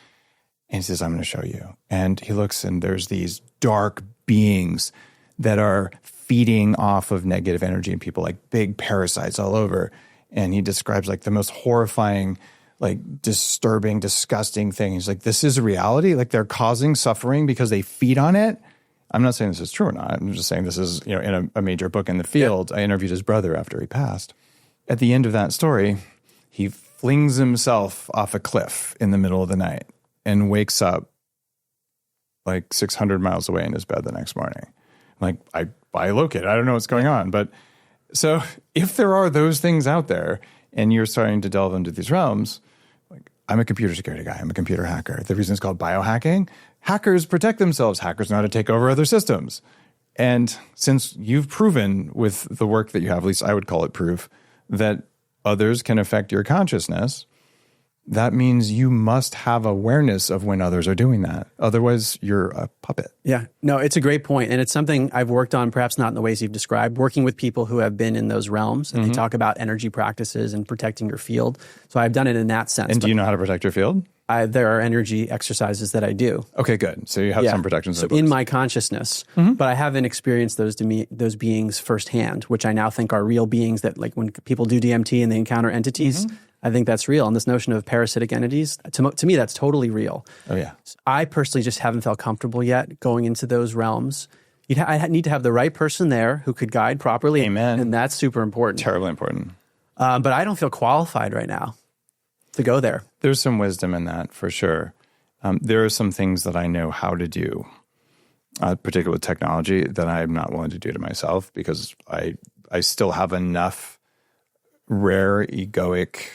And he says, I'm going to show you. And he looks and there's these dark beings that are feeding off of negative energy in people, like big parasites all over. And he describes like the most horrifying, like disturbing, disgusting thing. He's like, this is reality. Like they're causing suffering because they feed on it. I'm not saying this is true or not. I'm just saying this is, in a major book in the field. I interviewed his brother after he passed. At the end of that story, he flings himself off a cliff in the middle of the night and wakes up like 600 miles away in his bed the next morning. Like, I located. I don't know what's going on. But so if there are those things out there and you're starting to delve into these realms, like I'm a computer security guy. I'm a computer hacker. The reason it's called biohacking, hackers protect themselves. Hackers know how to take over other systems. And since you've proven with the work that you have, at least I would call it proof, that others can affect your consciousness, that means you must have awareness of when others are doing that. Otherwise, you're a puppet. Yeah. No, it's a great point. And it's something I've worked on, perhaps not in the ways you've described, working with people who have been in those realms. And they talk about energy practices and protecting your field. So I've done it in that sense. And do you know how to protect your field? There are energy exercises that I do. Okay, good. So you have some protections. So in my consciousness, but I haven't experienced those beings firsthand, which I now think are real beings that, like when people do DMT and they encounter entities, I think that's real. And this notion of parasitic entities, to me, that's totally real. Oh, yeah. I personally just haven't felt comfortable yet going into those realms. I need to have the right person there who could guide properly. Amen. And that's super important. Terribly important. But I don't feel qualified right now to go there. There's some wisdom in that for sure. There are some things that I know how to do, particularly with technology, that I'm not willing to do to myself because I still have enough rare egoic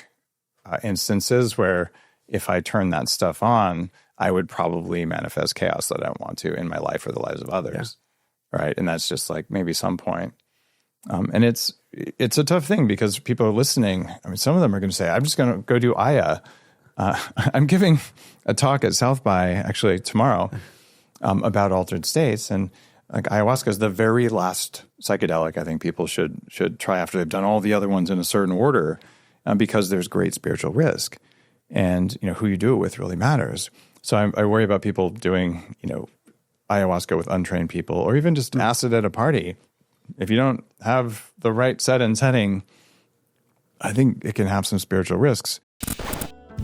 instances where if I turn that stuff on, I would probably manifest chaos that I don't want to in my life or the lives of others. Yeah. Right. And that's just like maybe some point. And it's a tough thing because people are listening. I mean, some of them are going to say, I'm just going to go do Aya. I'm giving a talk at South by actually tomorrow about altered states. And like ayahuasca is the very last psychedelic I think people should try after they've done all the other ones in a certain order because there's great spiritual risk. And, who you do it with really matters. So I worry about people doing, ayahuasca with untrained people or even just acid at a party. If you don't have the right set and setting, I think it can have some spiritual risks.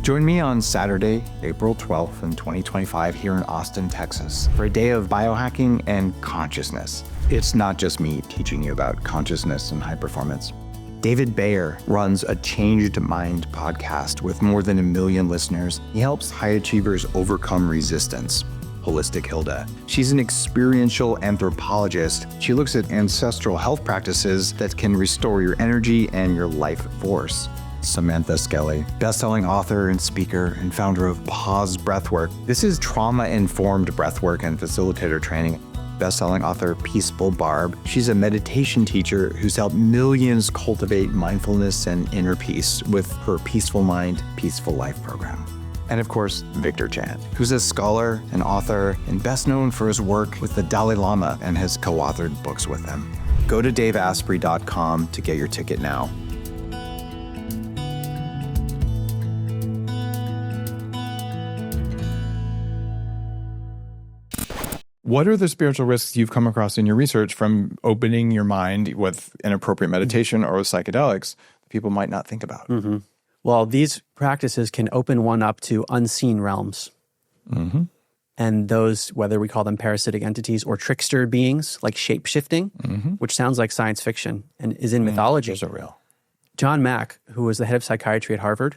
Join me on Saturday, April 12th in 2025 here in Austin, Texas, for a day of biohacking and consciousness. It's not just me teaching you about consciousness and high performance. David Bayer runs a Changed Mind podcast with more than 1 million listeners. He helps high achievers overcome resistance. Holistic Hilda. She's an experiential anthropologist. She looks at ancestral health practices that can restore your energy and your life force. Samantha Skelly, best-selling author and speaker and founder of Pause Breathwork. This is trauma-informed breathwork and facilitator training. Best-selling author Peaceful Barb. She's a meditation teacher who's helped millions cultivate mindfulness and inner peace with her Peaceful Mind, Peaceful Life program. And of course, Victor Chan, who's a scholar, an author, and best known for his work with the Dalai Lama and has co-authored books with him. Go to daveasprey.com to get your ticket now. What are the spiritual risks you've come across in your research from opening your mind with inappropriate meditation or with psychedelics that people might not think about? Mm-hmm. Well, these practices can open one up to unseen realms. Mm-hmm. And those, whether we call them parasitic entities or trickster beings, like shape-shifting, which sounds like science fiction and is in mythology. Those are real. John Mack, who was the head of psychiatry at Harvard,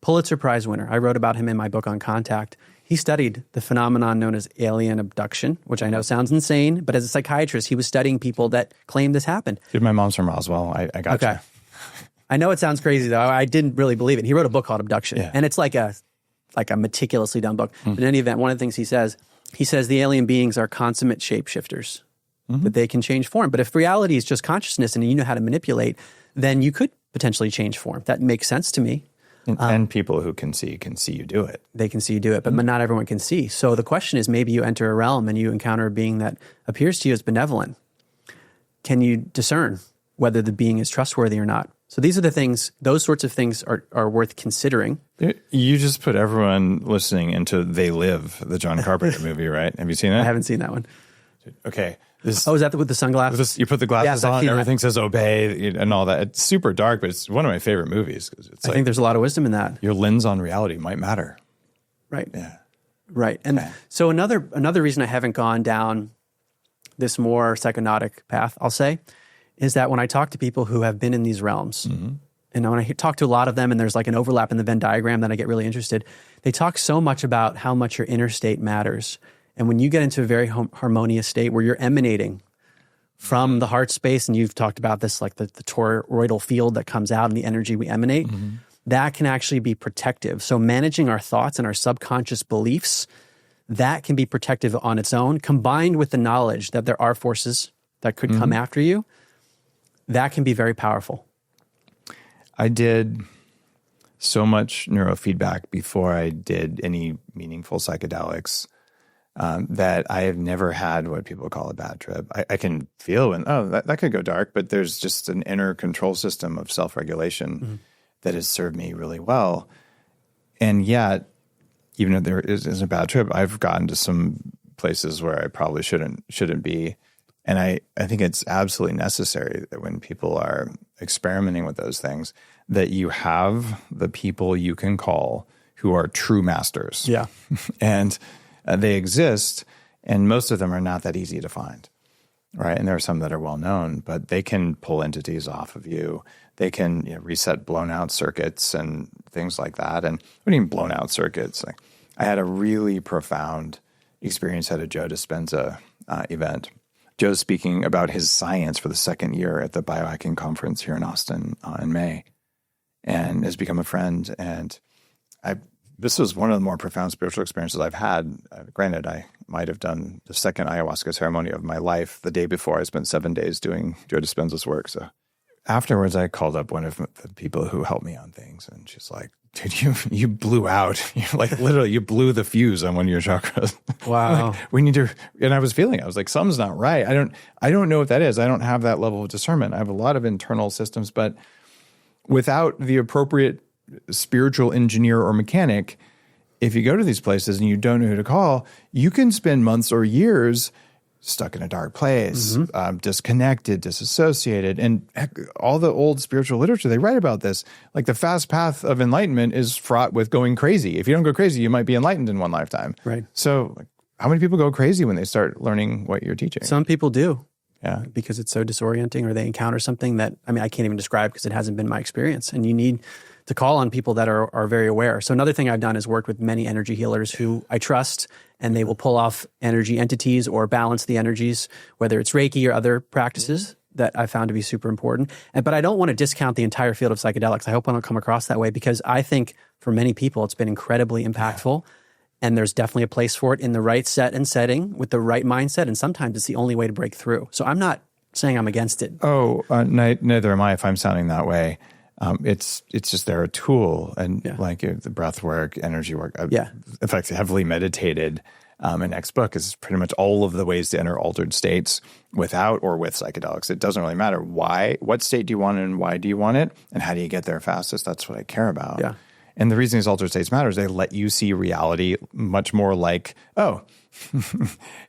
Pulitzer Prize winner. I wrote about him in my book on Contact. He studied the phenomenon known as alien abduction, which I know sounds insane, but as a psychiatrist, he was studying people that claimed this happened. Dude, my mom's from Roswell. I got you. I know it sounds crazy, though. I didn't really believe it. He wrote a book called Abduction, Yeah. and it's like a meticulously done book. But in any event, one of the things he says the alien beings are consummate shapeshifters, that they can change form. But if reality is just consciousness and you know how to manipulate, then you could potentially change form. That makes sense to me. And people who can see you do it. They can see you do it, but not everyone can see. So the question is, maybe you enter a realm and you encounter a being that appears to you as benevolent. Can you discern whether the being is trustworthy or not? So these are the things, those sorts of things are worth considering. You just put everyone listening into They Live, the John Carpenter movie, right? Have you seen that? I haven't seen that one. Okay. Is that with the sunglasses? You put the glasses Yes, I've on, seen everything that. says obey and all that. It's super dark, but it's one of my favorite movies. It's I think there's a lot of wisdom in that. your lens on reality might matter. Right. Yeah. Right. And so another reason I haven't gone down this more psychonautic path, I'll say, is that when I talk to people who have been in these realms, and when I talk to a lot of them and there's like an overlap in the Venn diagram, then I get really interested. They talk so much about how much your inner state matters. And when you get into a very harmonious state where you're emanating from the heart space, and you've talked about this, like the toroidal field that comes out and the energy we emanate, that can actually be protective. So managing our thoughts and our subconscious beliefs, that can be protective on its own, combined with the knowledge that there are forces that could come after you. That can be very powerful. I did so much neurofeedback before I did any meaningful psychedelics that I have never had what people call a bad trip. I can feel when, that could go dark, but there's just an inner control system of self-regulation that has served me really well. And yet, even if there is a bad trip, I've gotten to some places where I probably shouldn't be. And I think it's absolutely necessary that when people are experimenting with those things, that you have the people you can call who are true masters. Yeah. And they exist, and most of them are not that easy to find, right? And there are some that are well known, but they can pull entities off of you. They can reset blown out circuits and things like that. And what do you mean blown out circuits? Like, I had a really profound experience at a Joe Dispenza event. Joe's speaking about his science for the second year at the biohacking conference here in Austin in May, and has become a friend. And this was one of the more profound spiritual experiences I've had. Granted, I might have done the second ayahuasca ceremony of my life. The day before, I spent 7 days doing Joe Dispenza's work. So afterwards, I called up one of the people who helped me on things, and she's like, dude, you blew out. You're like, literally, you blew the fuse on one of your chakras. Wow. Like, we need to, and I was like, something's not right. I don't know what that is. I don't have that level of discernment. I have a lot of internal systems, but without the appropriate spiritual engineer or mechanic, if you go to these places and you don't know who to call, you can spend months or years stuck in a dark place, disconnected, disassociated. And heck, all the old spiritual literature, they write about this. Like, the fast path of enlightenment is fraught with going crazy. If you don't go crazy, you might be enlightened in one lifetime. Right. So how many people go crazy when they start learning what you're teaching? Some people do. Yeah. Because it's so disorienting, or they encounter something that, I can't even describe because it hasn't been my experience. And you need to call on people that are very aware. So another thing I've done is worked with many energy healers who I trust, and they will pull off energy entities or balance the energies, whether it's Reiki or other practices. that I found to be super important. But I don't want to discount the entire field of psychedelics. I hope I don't come across that way, because I think for many people it's been incredibly impactful. And there's definitely a place for it in the right set and setting with the right mindset. And sometimes it's the only way to break through. So I'm not saying I'm against it. Neither am I if I'm sounding that way. It's just they're a tool, and like the breath work, energy work. In fact, heavily meditated. My next book is pretty much all of the ways to enter altered states without or with psychedelics. It doesn't really matter what state do you want and why do you want it, and how do you get there fastest. That's what I care about. Yeah. And the reason these altered states matter is they let you see reality much more like,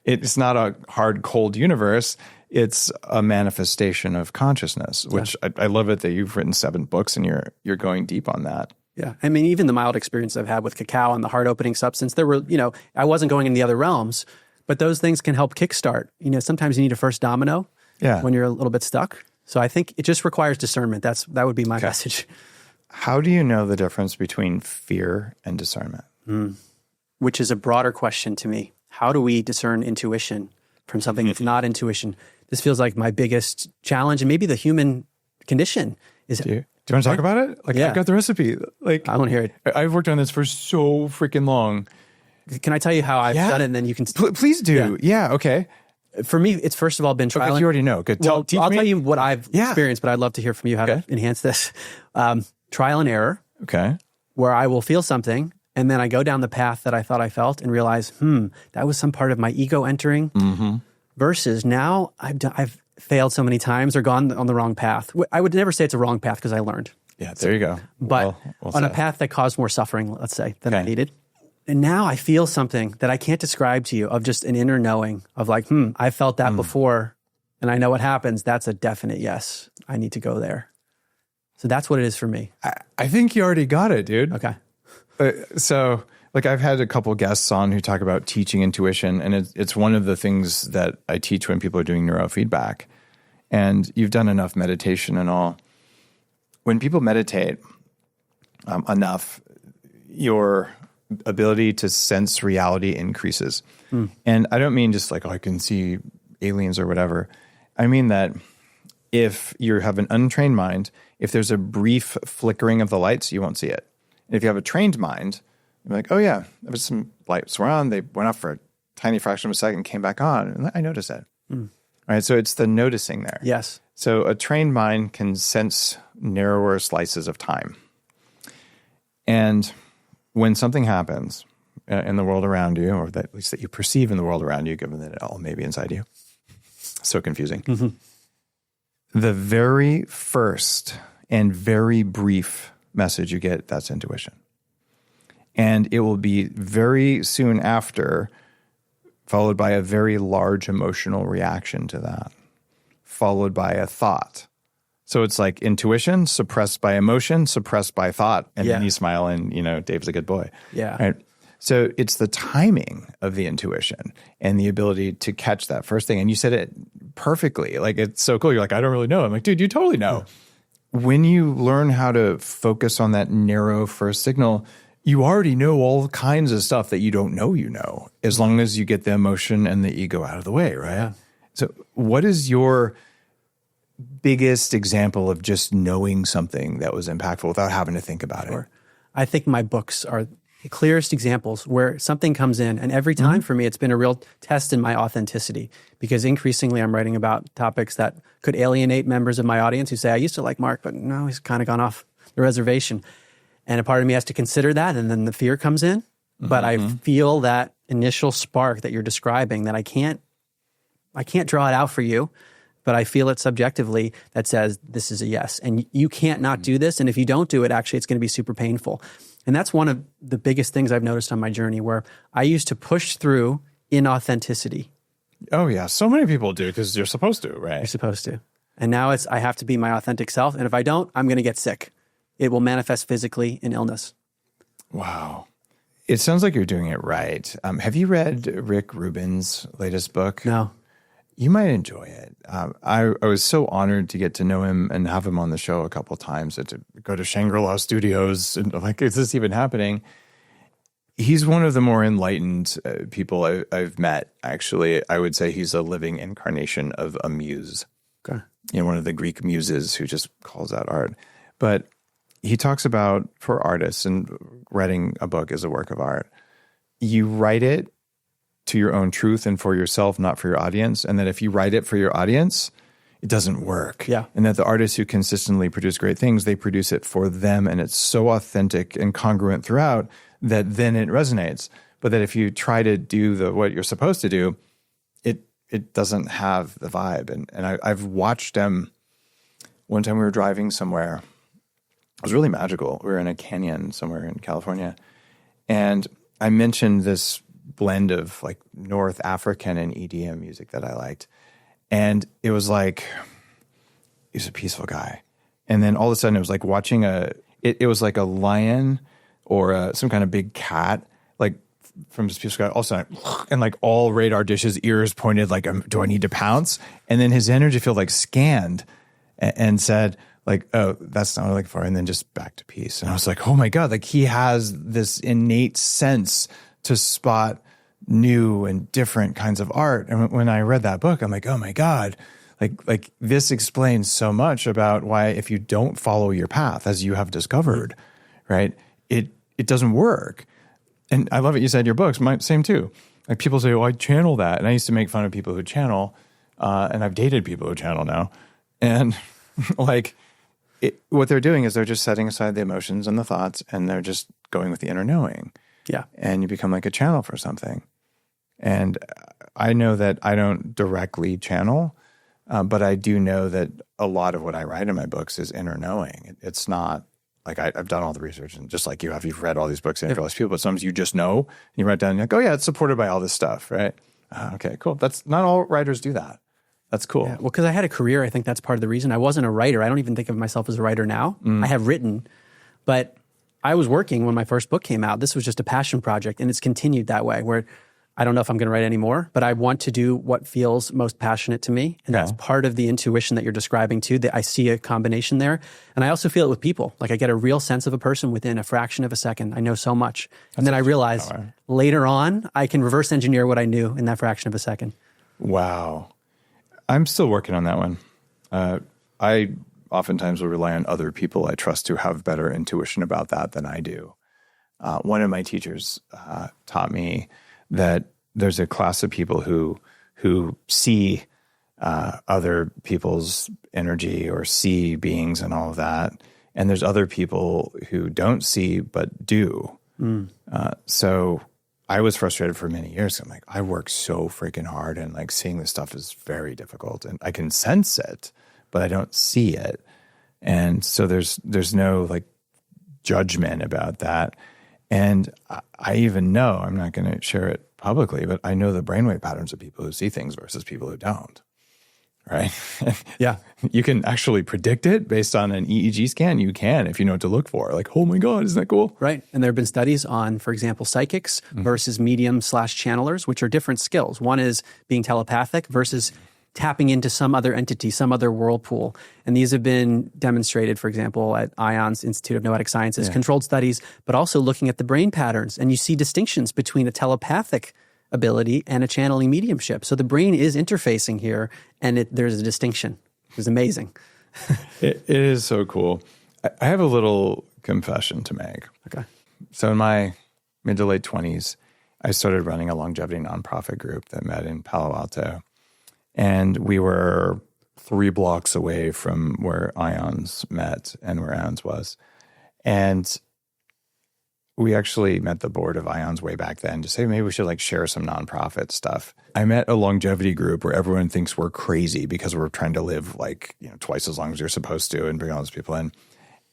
it's not a hard, cold universe. It's a manifestation of consciousness, which I love it that you've written 7 books and you're going deep on that. Yeah. I mean, even the mild experience I've had with cacao and the heart-opening substance, there were, I wasn't going in the other realms, but those things can help kickstart. Sometimes you need a first domino when you're a little bit stuck. So I think it just requires discernment. That would be my message. How do you know the difference between fear and discernment? Which is a broader question to me. How do we discern intuition from something that's not intuition? This feels like my biggest challenge, and maybe the human condition is. Do you want to talk about it? I've got the recipe. I want to hear it. I've worked on this for so freaking long. Can I tell you how I've done it, and then you can... Please do. Yeah, okay. For me, it's first of all been trial. You already know. Good. I'll tell you what I've experienced, but I'd love to hear from you how to enhance this. Trial and error. Okay. Where I will feel something, and then I go down the path that I thought I felt and realize, that was some part of my ego entering. Mm-hmm. Versus now I've failed so many times or gone on the wrong path. I would never say it's a wrong path because I learned. Yeah, there you go. But on a path that caused more suffering, let's say, than I needed. And now I feel something that I can't describe to you, of just an inner knowing of like, I felt that before and I know what happens. That's a definite yes. I need to go there. So that's what it is for me. I think you already got it, dude. Okay. So I've had a couple guests on who talk about teaching intuition, and it's one of the things that I teach when people are doing neurofeedback. And you've done enough meditation and all. When people meditate enough, your ability to sense reality increases. And I don't mean just like, I can see aliens or whatever. I mean that if you have an untrained mind, if there's a brief flickering of the lights, you won't see it. And if you have a trained mind, you're like, oh yeah, there was some lights were on. They went off for a tiny fraction of a second, came back on, and I noticed that. Right, so it's the noticing there. Yes. So a trained mind can sense narrower slices of time. And when something happens in the world around you, or at least that you perceive in the world around you, given that it all may be inside you, so confusing. Mm-hmm. The very first and very brief message you get, that's intuition. And it will be very soon after, followed by a very large emotional reaction to that, followed by a thought. So it's like intuition suppressed by emotion, suppressed by thought, and then you smile and, Dave's a good boy. Yeah. Right? So it's the timing of the intuition and the ability to catch that first thing. And you said it perfectly. Like, it's so cool. You're like, I don't really know. I'm like, dude, you totally know. Yeah. When you learn how to focus on that narrow first signal, you already know all kinds of stuff that you don't know, as long as you get the emotion and the ego out of the way, right? Yeah. So what is your biggest example of just knowing something that was impactful without having to think about it? I think my books are the clearest examples where something comes in, and every time for me, it's been a real test in my authenticity, because increasingly I'm writing about topics that could alienate members of my audience who say, I used to like Mark, but no, he's kind of gone off the reservation. And a part of me has to consider that, and then the fear comes in. But I feel that initial spark that you're describing, that I can't draw it out for you, but I feel it subjectively that says this is a yes. And you can't not do this. And if you don't do it, actually, it's going to be super painful. And that's one of the biggest things I've noticed on my journey, where I used to push through inauthenticity. Oh, yeah. So many people do, because you're supposed to, right? You're supposed to. And now I have to be my authentic self. And if I don't, I'm going to get sick. It will manifest physically in illness. Wow. It sounds like you're doing it right. Have you read Rick Rubin's latest book? No. You might enjoy it. I was so honored to get to know him and have him on the show a couple of times, and to go to Shangri-La Studios and like, is this even happening? He's one of the more enlightened people I've met, actually. I would say he's a living incarnation of a muse. Okay. One of the Greek muses who just calls out art. But he talks about, for artists, and writing a book is a work of art, you write it to your own truth and for yourself, not for your audience. And that if you write it for your audience, it doesn't work. Yeah. And that the artists who consistently produce great things, they produce it for them, and it's so authentic and congruent throughout that then it resonates. But that if you try to do what you're supposed to do, it doesn't have the vibe. And I've watched them. One time we were driving somewhere. It was really magical. We were in a canyon somewhere in California. And I mentioned this blend of like North African and EDM music that I liked. And it was like, he's a peaceful guy. And then all of a sudden it was like watching it was like a lion or some kind of big cat, like from this peaceful guy. All of a sudden, and like all radar dishes, ears pointed, like, do I need to pounce? And then his energy field like scanned and said like, oh, that's not what I'm looking for. And then just back to peace. And I was like, oh my God, like he has this innate sense to spot new and different kinds of art. And when I read that book, I'm like, oh my God, like this explains so much about why if you don't follow your path, as you have discovered, right, it doesn't work. And I love it. You said your books, same too. Like people say, oh, I channel that. And I used to make fun of people who channel, and I've dated people who channel now. And like what they're doing is they're just setting aside the emotions and the thoughts, and they're just going with the inner knowing. Yeah. And you become like a channel for something. And I know that I don't directly channel, but I do know that a lot of what I write in my books is inner knowing. It's not like I've done all the research, and just like you've read all these books and all these people, but sometimes you just know, and you write down, and you're like, oh yeah, it's supported by all this stuff, right? Okay, cool. That's not all writers do that. That's cool. Yeah, well, because I had a career, I think that's part of the reason. I wasn't a writer. I don't even think of myself as a writer now. I have written, but I was working when my first book came out. This was just a passion project, and it's continued that way, where I don't know if I'm going to write anymore, but I want to do what feels most passionate to me. And that's part of the intuition that you're describing too, that I see a combination there. And I also feel it with people. Like I get a real sense of a person within a fraction of a second. I know so much. And then I realize later on, I can reverse engineer what I knew in that fraction of a second. Wow. I'm still working on that one. I oftentimes will rely on other people I trust to have better intuition about that than I do. One of my teachers taught me that there's a class of people who see other people's energy or see beings and all of that, and there's other people who don't see but do. So I was frustrated for many years. I'm like, I work so freaking hard, and like seeing this stuff is very difficult, and I can sense it, but I don't see it. And so there's no like judgment about that. And I even know, I'm not going to share it publicly, but I know the brainwave patterns of people who see things versus people who don't, right? Yeah. You can actually predict it based on an EEG scan. You can, if you know what to look for. Like, oh my God, isn't that cool? Right. And there have been studies on, for example, psychics versus medium/channelers, which are different skills. One is being telepathic versus tapping into some other entity, some other whirlpool. And these have been demonstrated, for example, at ION's Institute of Noetic Sciences, controlled studies, but also looking at the brain patterns. And you see distinctions between a telepathic ability and a channeling mediumship. So the brain is interfacing here, and there's a distinction. It's amazing. It is so cool. I have a little confession to make. Okay. So in my mid to late 20s, I started running a longevity nonprofit group that met in Palo Alto. And we were 3 blocks away from where IONS met and where IONS was. And we actually met the board of IONS way back then to say, maybe we should like share some nonprofit stuff. I met a longevity group where everyone thinks we're crazy because we're trying to live like, twice as long as you're supposed to and bring all those people in.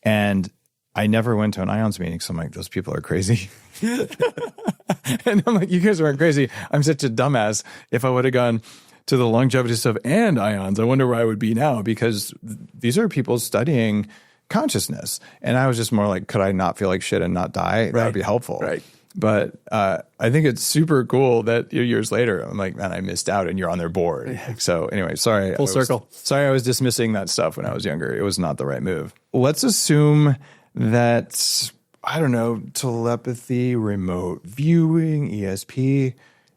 And I never went to an IONS meeting. So I'm like, those people are crazy. And I'm like, you guys aren't crazy. I'm such a dumbass. If I would have gone to the longevity stuff and IONS, I wonder where I would be now, because these are people studying consciousness. And I was just more like, could I not feel like shit and not die? That would be helpful. Right. But I think it's super cool that years later, I'm like, man, I missed out and you're on their board. So anyway, sorry. Full circle. Sorry, I was dismissing that stuff when I was younger. It was not the right move. Let's assume that, I don't know, telepathy, remote viewing, ESP,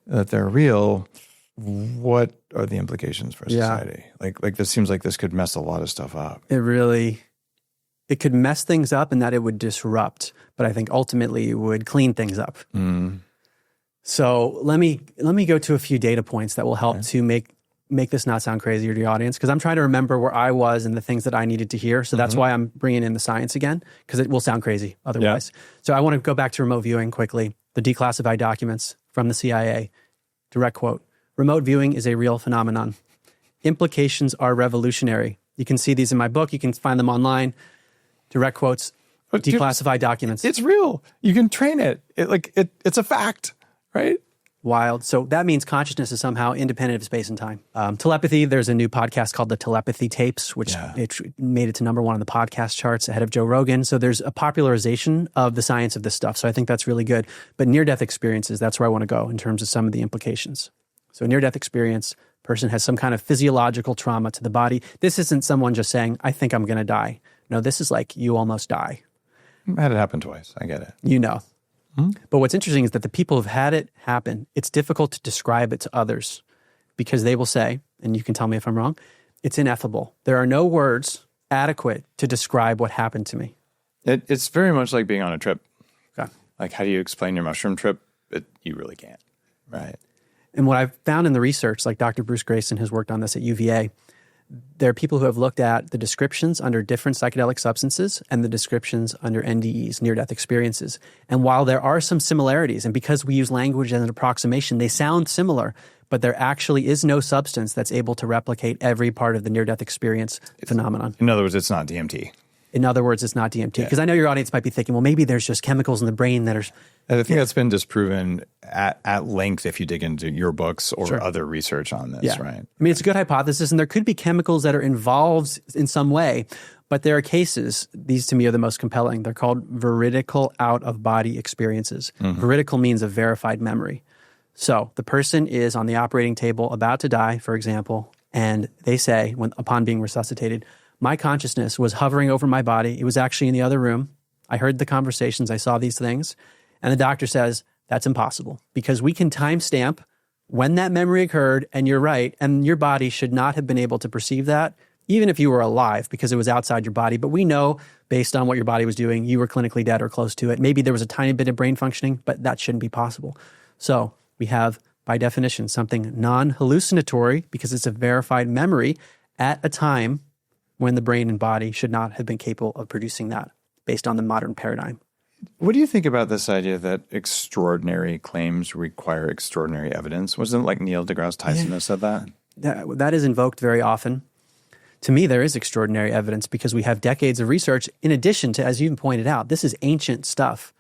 that they're real. What are the implications for society? Like this seems like this could mess a lot of stuff up. It could mess things up in that it would disrupt, but I think ultimately it would clean things up. So let me go to a few data points that will help to make this not sound crazy to the audience, because I'm trying to remember where I was and the things that I needed to hear. So that's why I'm bringing in the science again, because it will sound crazy otherwise. Yeah. So I want to go back to remote viewing quickly. The declassified documents from the CIA, direct quote, "Remote viewing is a real phenomenon. Implications are revolutionary." You can see these in my book. You can find them online. Direct quotes, declassified documents. It's real. You can train it. It's a fact, right? Wild. So that means consciousness is somehow independent of space and time. Telepathy, there's a new podcast called the Telepathy Tapes, which it made it to #1 on the podcast charts ahead of Joe Rogan. So there's a popularization of the science of this stuff. So I think that's really good. But near-death experiences, that's where I want to go in terms of some of the implications. So near-death experience, person has some kind of physiological trauma to the body. This isn't someone just saying, I think I'm going to die. No, this is like you almost die. I had it happen twice. I get it. You know. But what's interesting is that the people who've had it happen, it's difficult to describe it to others because they will say, and you can tell me if I'm wrong, it's ineffable. There are no words adequate to describe what happened to me. It's very much like being on a trip. Okay. Like, how do you explain your mushroom trip? You really can't, right? And what I've found in the research, like Dr. Bruce Grayson has worked on this at UVA, there are people who have looked at the descriptions under different psychedelic substances and the descriptions under NDEs, near-death experiences. And while there are some similarities, and because we use language as an approximation, they sound similar, but there actually is no substance that's able to replicate every part of the near-death experience phenomenon. In other words, it's not DMT. In other words, it's not DMT. Because I know your audience might be thinking, well, maybe there's just chemicals in the brain that are... I think that's been disproven at length if you dig into your books or other research on this, right? I mean, it's a good hypothesis, and there could be chemicals that are involved in some way, but there are cases, these to me are the most compelling. They're called veridical out-of-body experiences. Veridical means a verified memory. So the person is on the operating table about to die, for example, and they say, upon being resuscitated, my consciousness was hovering over my body. It was actually in the other room. I heard the conversations. I saw these things. And the doctor says, that's impossible because we can timestamp when that memory occurred, and you're right, and your body should not have been able to perceive that, even if you were alive, because it was outside your body. But we know, based on what your body was doing, you were clinically dead or close to it. Maybe there was a tiny bit of brain functioning, but that shouldn't be possible. So we have, by definition, something non-hallucinatory because it's a verified memory at a time when the brain and body should not have been capable of producing that based on the modern paradigm. What do you think about this idea that extraordinary claims require extraordinary evidence? Wasn't it like Neil deGrasse Tyson who said that? That is invoked very often. To me, there is extraordinary evidence because we have decades of research in addition to, as you even pointed out, this is ancient stuff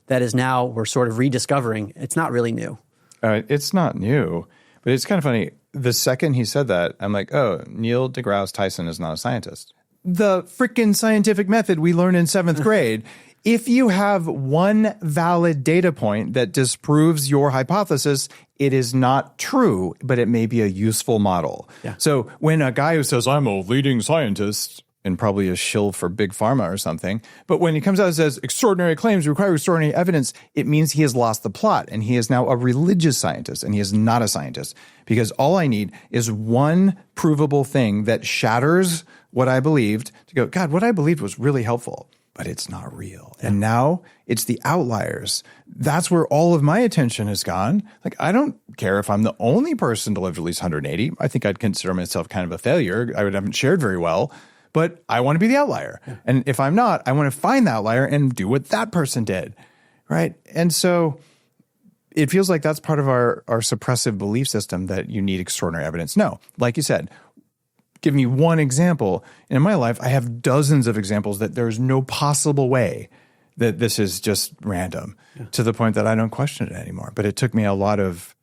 that is now we're sort of rediscovering. It's not really new. It's not new, but it's kind of funny. The second he said that, I'm like, oh, Neil deGrasse Tyson is not a scientist. The freaking scientific method we learned in 7th grade. If you have one valid data point that disproves your hypothesis, it is not true, but it may be a useful model. Yeah. So when a guy who says, I'm a leading scientist, and probably a shill for big pharma or something, but when he comes out and says extraordinary claims require extraordinary evidence, it means he has lost the plot and he is now a religious scientist and he is not a scientist. Because all I need is one provable thing that shatters what I believed to go, God, what I believed was really helpful. But it's not real. Yeah. And now it's the outliers. That's where all of my attention has gone. Like, I don't care if I'm the only person to live at least 180. I think I'd consider myself kind of a failure. I haven't shared very well, but I want to be the outlier. Yeah. And if I'm not, I want to find the outlier and do what that person did, right? And so it feels like that's part of our suppressive belief system that you need extraordinary evidence. No, like you said, give me one example. In my life, I have dozens of examples that there's no possible way that this is just random to the point that I don't question it anymore. But it took me a lot of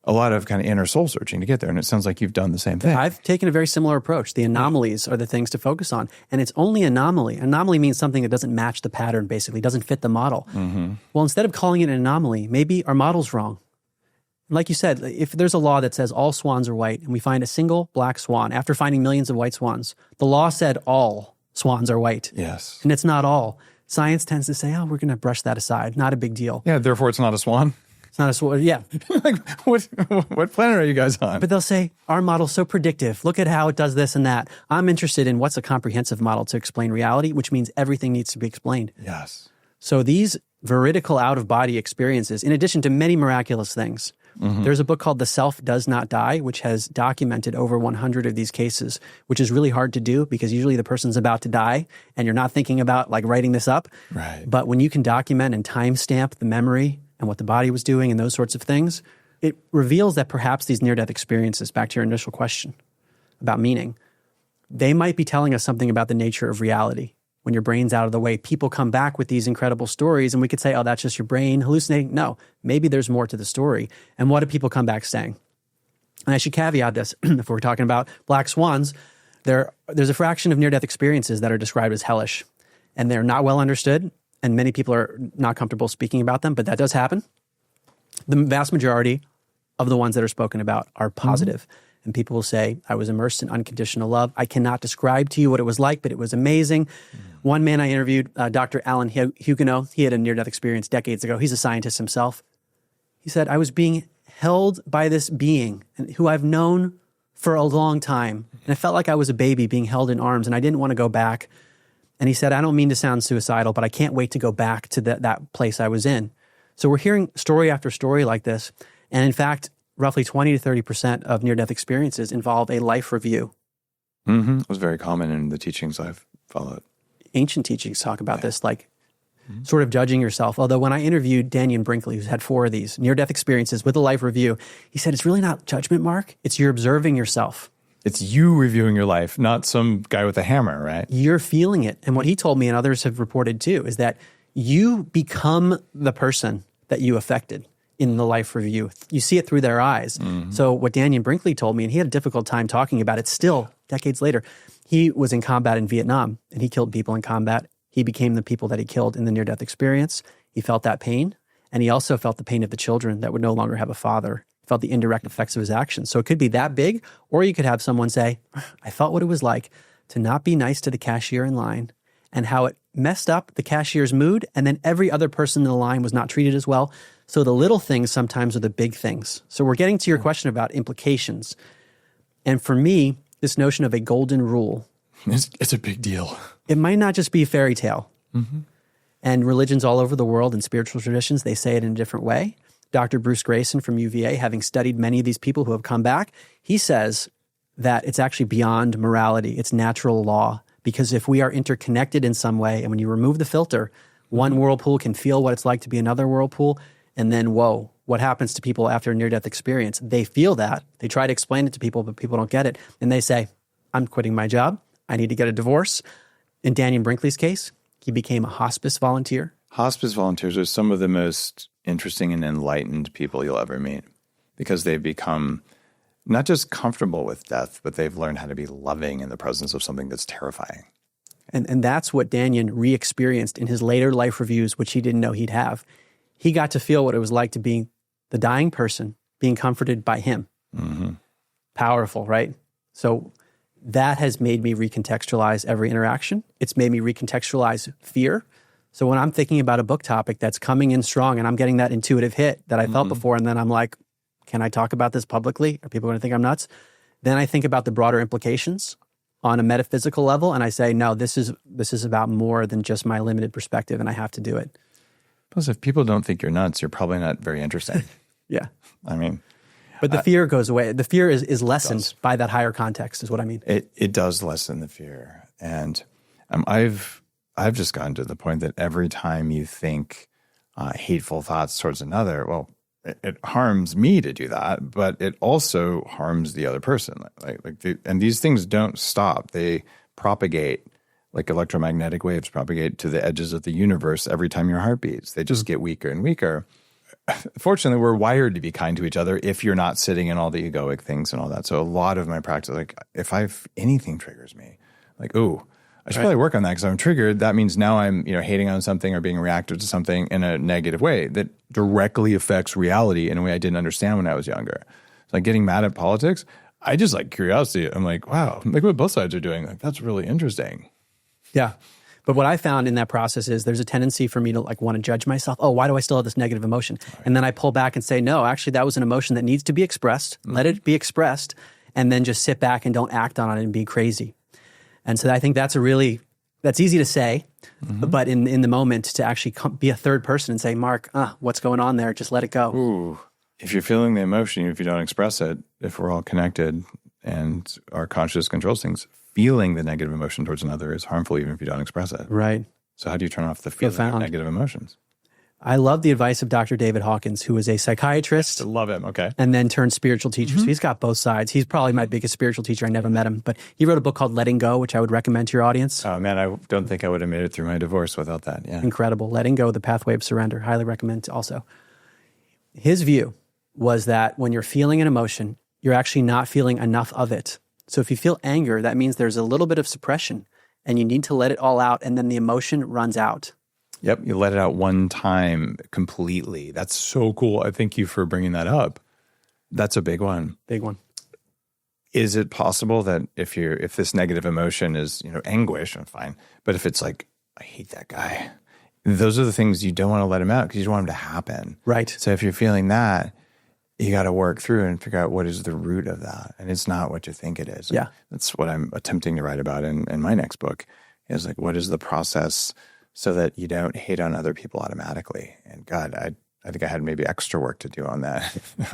kind of inner soul searching to get there. And it sounds like you've done the same thing. I've taken a very similar approach. The anomalies are the things to focus on. And it's only anomaly. Anomaly means something that doesn't match the pattern, basically, doesn't fit the model. Mm-hmm. Well, instead of calling it an anomaly, maybe our model's wrong. Like you said, if there's a law that says all swans are white and we find a single black swan after finding millions of white swans, the law said all swans are white. Yes. And it's not all. Science tends to say, oh, we're going to brush that aside. Not a big deal. Yeah, therefore it's not a swan. It's not a sword. Yeah. Like, what planet are you guys on? But they'll say, our model's so predictive. Look at how it does this and that. I'm interested in what's a comprehensive model to explain reality, which means everything needs to be explained. Yes. So these veridical out-of-body experiences, in addition to many miraculous things, there's a book called The Self Does Not Die, which has documented over 100 of these cases, which is really hard to do because usually the person's about to die and you're not thinking about like writing this up. Right. But when you can document and timestamp the memory and what the body was doing and those sorts of things, it reveals that perhaps these near-death experiences, back to your initial question about meaning, they might be telling us something about the nature of reality. When your brain's out of the way, people come back with these incredible stories and we could say, oh, that's just your brain hallucinating. No, maybe there's more to the story. And what do people come back saying? And I should caveat this, if we're talking about black swans, there's a fraction of near-death experiences that are described as hellish. And they're not well understood, and many people are not comfortable speaking about them, but that does happen. The vast majority of the ones that are spoken about are positive. And people will say, I was immersed in unconditional love. I cannot describe to you what it was like, but it was amazing. One man I interviewed, Dr. Alan Huguenot, he had a near-death experience decades ago. He's a scientist himself. He said, I was being held by this being who I've known for a long time. And I felt like I was a baby being held in arms, and I didn't want to go back. And he said, I don't mean to sound suicidal, but I can't wait to go back to that place I was in. So we're hearing story after story like this. And in fact, roughly 20 to 30% of near-death experiences involve a life review. It was very common in the teachings I've followed. Ancient teachings talk about this, like sort of judging yourself. Although when I interviewed Daniel Brinkley, who's had 4 of these near-death experiences with a life review, he said, it's really not judgment, Mark. It's you're observing yourself. It's you reviewing your life, not some guy with a hammer, right? You're feeling it. And what he told me, and others have reported too, is that you become the person that you affected in the life review. You see it through their eyes. So what Daniel Brinkley told me, and he had a difficult time talking about it still, decades later, he was in combat in Vietnam, and he killed people in combat. He became the people that he killed in the near-death experience. He felt that pain, and he also felt the pain of the children that would no longer have a father. He felt the indirect effects of his actions. So it could be that big, or you could have someone say, I felt what it was like to not be nice to the cashier in line, and how it messed up the cashier's mood, and then every other person in the line was not treated as well. So the little things sometimes are the big things. So we're getting to your question about implications. And for me, this notion of a golden rule, it's a big deal. It might not just be a fairy tale. And religions all over the world and spiritual traditions, they say it in a different way. Dr. Bruce Grayson from UVA, having studied many of these people who have come back, he says that it's actually beyond morality. It's natural law. Because if we are interconnected in some way, and when you remove the filter, one whirlpool can feel what it's like to be another whirlpool, and then, whoa, what happens to people after a near-death experience? They feel that. They try to explain it to people, but people don't get it. And they say, I'm quitting my job. I need to get a divorce. In Daniel Brinkley's case, he became a hospice volunteer. Hospice volunteers are some of the most interesting and enlightened people you'll ever meet because they've become not just comfortable with death, but they've learned how to be loving in the presence of something that's terrifying. And that's what Daniel re-experienced in his later life reviews, which he didn't know he'd have. He got to feel what it was like to be the dying person being comforted by him. Powerful, right? So that has made me recontextualize every interaction. It's made me recontextualize fear. So when I'm thinking about a book topic that's coming in strong and I'm getting that intuitive hit that I felt before, and then I'm like, can I talk about this publicly? Are people going to think I'm nuts? Then I think about the broader implications on a metaphysical level, and I say, no, this is about more than just my limited perspective, and I have to do it. Plus, if people don't think you're nuts, you're probably not very interesting. Yeah. I mean, but the fear goes away. The fear is lessened by that higher context, is what I mean. It does lessen the fear. And I've just gotten to the point that every time you think hateful thoughts towards another, well, it harms me to do that, but it also harms the other person. And these things don't stop. They propagate like electromagnetic waves propagate to the edges of the universe every time your heart beats. They just get weaker and weaker. Fortunately, we're wired to be kind to each other if you're not sitting in all the egoic things and all that. So a lot of my practice, like if anything triggers me, like, ooh, I should probably work on that because I'm triggered. That means now I'm, hating on something or being reactive to something in a negative way that directly affects reality in a way I didn't understand when I was younger. So like getting mad at politics, I just like curiosity. I'm like, wow, like what both sides are doing. Like that's really interesting. Yeah. But what I found in that process is there's a tendency for me to like want to judge myself. Oh, why do I still have this negative emotion? Right. And then I pull back and say, no, actually that was an emotion that needs to be expressed. Let it be expressed, and then just sit back and don't act on it and be crazy. And so I think that's easy to say, but in the moment to actually be a third person and say, Mark, what's going on there? Just let it go. Ooh. If you're feeling the emotion, if you don't express it, if we're all connected and our conscious controls things, feeling the negative emotion towards another is harmful even if you don't express it. Right. So how do you turn off the feeling of negative emotions? I love the advice of Dr. David Hawkins, who is a psychiatrist. I love him. Okay. And then turned spiritual teacher. So he's got both sides. He's probably my biggest spiritual teacher. I never met him, but he wrote a book called Letting Go, which I would recommend to your audience. Oh man, I don't think I would have made it through my divorce without that. Yeah. Incredible. Letting Go, The Pathway of Surrender. Highly recommend also. His view was that when you're feeling an emotion, you're actually not feeling enough of it. So if you feel anger, that means there's a little bit of suppression and you need to let it all out, and then the emotion runs out. Yep, you let it out one time completely. That's so cool. I thank you for bringing that up. That's a big one. Big one. Is it possible that if this negative emotion is, anguish, fine, but if it's like, I hate that guy, those are the things you don't want to let him out because you don't want them to happen. Right. So if you're feeling that, you got to work through and figure out what is the root of that. And it's not what you think it is. Yeah. That's what I'm attempting to write about in my next book is like, what is the process so that you don't hate on other people automatically? And God, I think I had maybe extra work to do on that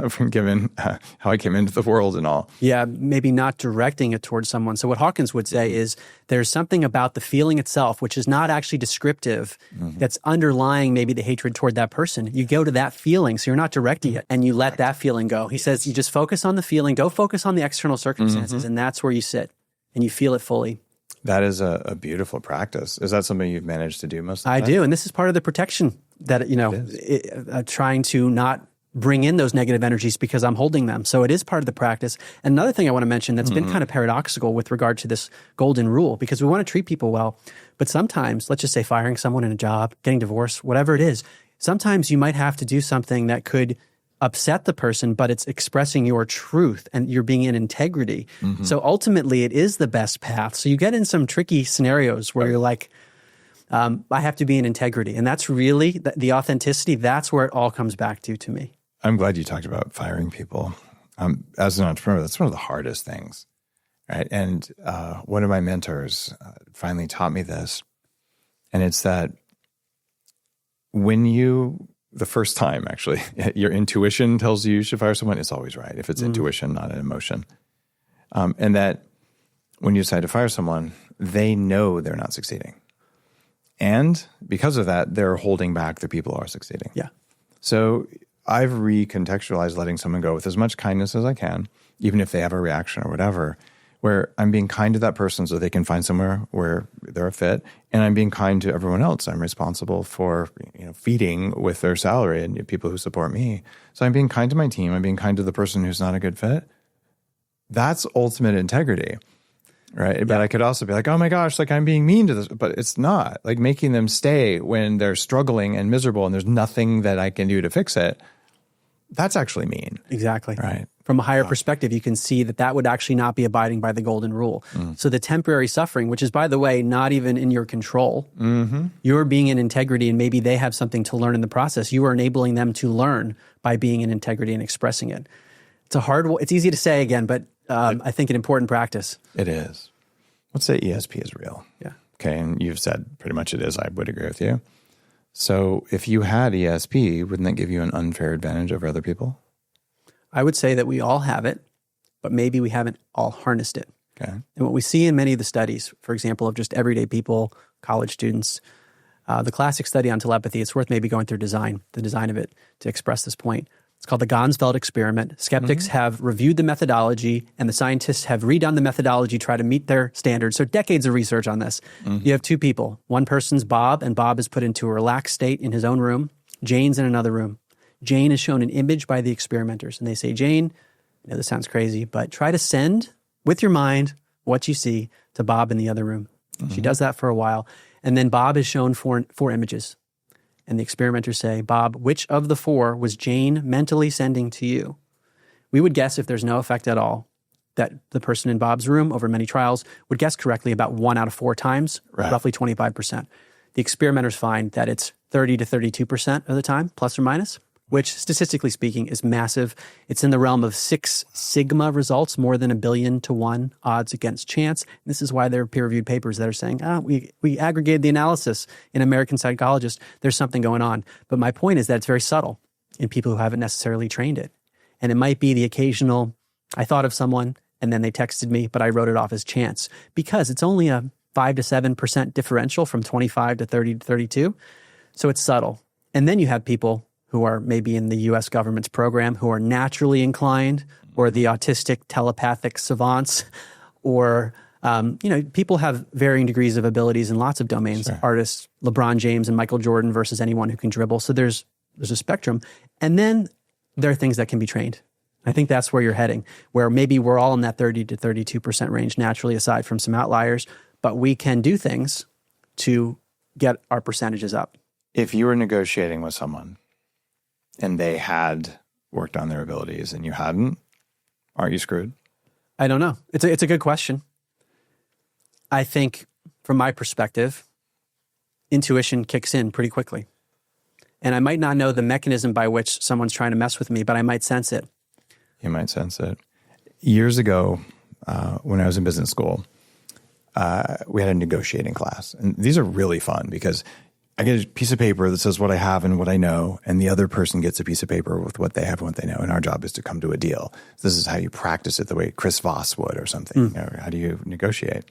from given how I came into the world and all. Yeah, maybe not directing it towards someone. So what Hawkins would say is there's something about the feeling itself, which is not actually descriptive, that's underlying maybe the hatred toward that person. You go to that feeling, so you're not directing it, and you let that feeling go. He says you just focus on the feeling, don't focus on the external circumstances, and that's where you sit, and you feel it fully. That is a beautiful practice. Is that something you've managed to do most of the time? I do, and this is part of the protection that, trying to not bring in those negative energies because I'm holding them. So it is part of the practice. And another thing I want to mention that's been kind of paradoxical with regard to this golden rule, because we want to treat people well, but sometimes, let's just say firing someone in a job, getting divorced, whatever it is, sometimes you might have to do something that could upset the person, but it's expressing your truth and you're being in integrity. So ultimately, it is the best path. So you get in some tricky scenarios where you're like, I have to be in integrity. And that's really the authenticity. That's where it all comes back to me. I'm glad you talked about firing people. As an entrepreneur, that's one of the hardest things, right? And one of my mentors finally taught me this. And it's that the first time, actually, your intuition tells you should fire someone, it's always right. If it's intuition, not an emotion. And that when you decide to fire someone, they know they're not succeeding. And because of that, they're holding back the people who are succeeding. Yeah. So I've recontextualized letting someone go with as much kindness as I can, even if they have a reaction or whatever, where I'm being kind to that person so they can find somewhere where they're a fit, and I'm being kind to everyone else. I'm responsible for feeding with their salary and people who support me. So I'm being kind to my team. I'm being kind to the person who's not a good fit. That's ultimate integrity, right? Yeah. But I could also be like, oh my gosh, like I'm being mean to this, but it's not. Like making them stay when they're struggling and miserable and there's nothing that I can do to fix it. That's actually mean. Exactly. Right. From a higher perspective, you can see that would actually not be abiding by the golden rule. So the temporary suffering, which is, by the way, not even in your control, you're being in integrity, and maybe they have something to learn in the process. You are enabling them to learn by being in integrity and expressing it. It's easy to say again, but I think an important practice. It is. Let's say ESP is real. Yeah. Okay, and you've said pretty much it is. I would agree with you. So if you had ESP, wouldn't that give you an unfair advantage over other people? I would say that we all have it, but maybe we haven't all harnessed it. Okay. And what we see in many of the studies, for example, of just everyday people, college students, the classic study on telepathy, it's worth maybe going through the design of it to express this point. It's called the Ganzfeld experiment. Skeptics have reviewed the methodology, and the scientists have redone the methodology, try to meet their standards. So decades of research on this. You have two people. One person's Bob, and Bob is put into a relaxed state in his own room. Jane's in another room. Jane is shown an image by the experimenters, and they say, Jane, I know this sounds crazy, but try to send with your mind what you see to Bob in the other room. She does that for a while, and then Bob is shown four images. And the experimenters say, Bob, which of the four was Jane mentally sending to you? We would guess if there's no effect at all, that the person in Bob's room over many trials would guess correctly about 1 out of 4 times, roughly 25%. The experimenters find that it's 30 to 32% of the time, plus or minus, which statistically speaking is massive. It's in the realm of 6 sigma results, more than 1 billion to 1 odds against chance. This is why there are peer-reviewed papers that are saying, we aggregated the analysis in American Psychologist. There's something going on. But my point is that it's very subtle in people who haven't necessarily trained it. And it might be the occasional, I thought of someone and then they texted me, but I wrote it off as chance, because it's only a 5 to 7% differential from 25 to 30 to 32. So it's subtle. And then you have people who are maybe in the US government's program who are naturally inclined, or the autistic telepathic savants, or, people have varying degrees of abilities in lots of domains. Sure. Artists, LeBron James and Michael Jordan versus anyone who can dribble. So there's a spectrum. And then there are things that can be trained. I think that's where you're heading, where maybe we're all in that 30 to 32% range naturally, aside from some outliers, but we can do things to get our percentages up. If you were negotiating with someone and they had worked on their abilities and you hadn't, aren't you screwed? I don't know. It's a good question. I think from my perspective, intuition kicks in pretty quickly. And I might not know the mechanism by which someone's trying to mess with me, but I might sense it. You might sense it. Years ago, when I was in business school, we had a negotiating class. And these are really fun because I get a piece of paper that says what I have and what I know, and the other person gets a piece of paper with what they have and what they know. And our job is to come to a deal. This is how you practice it the way Chris Voss would or something. How do you negotiate?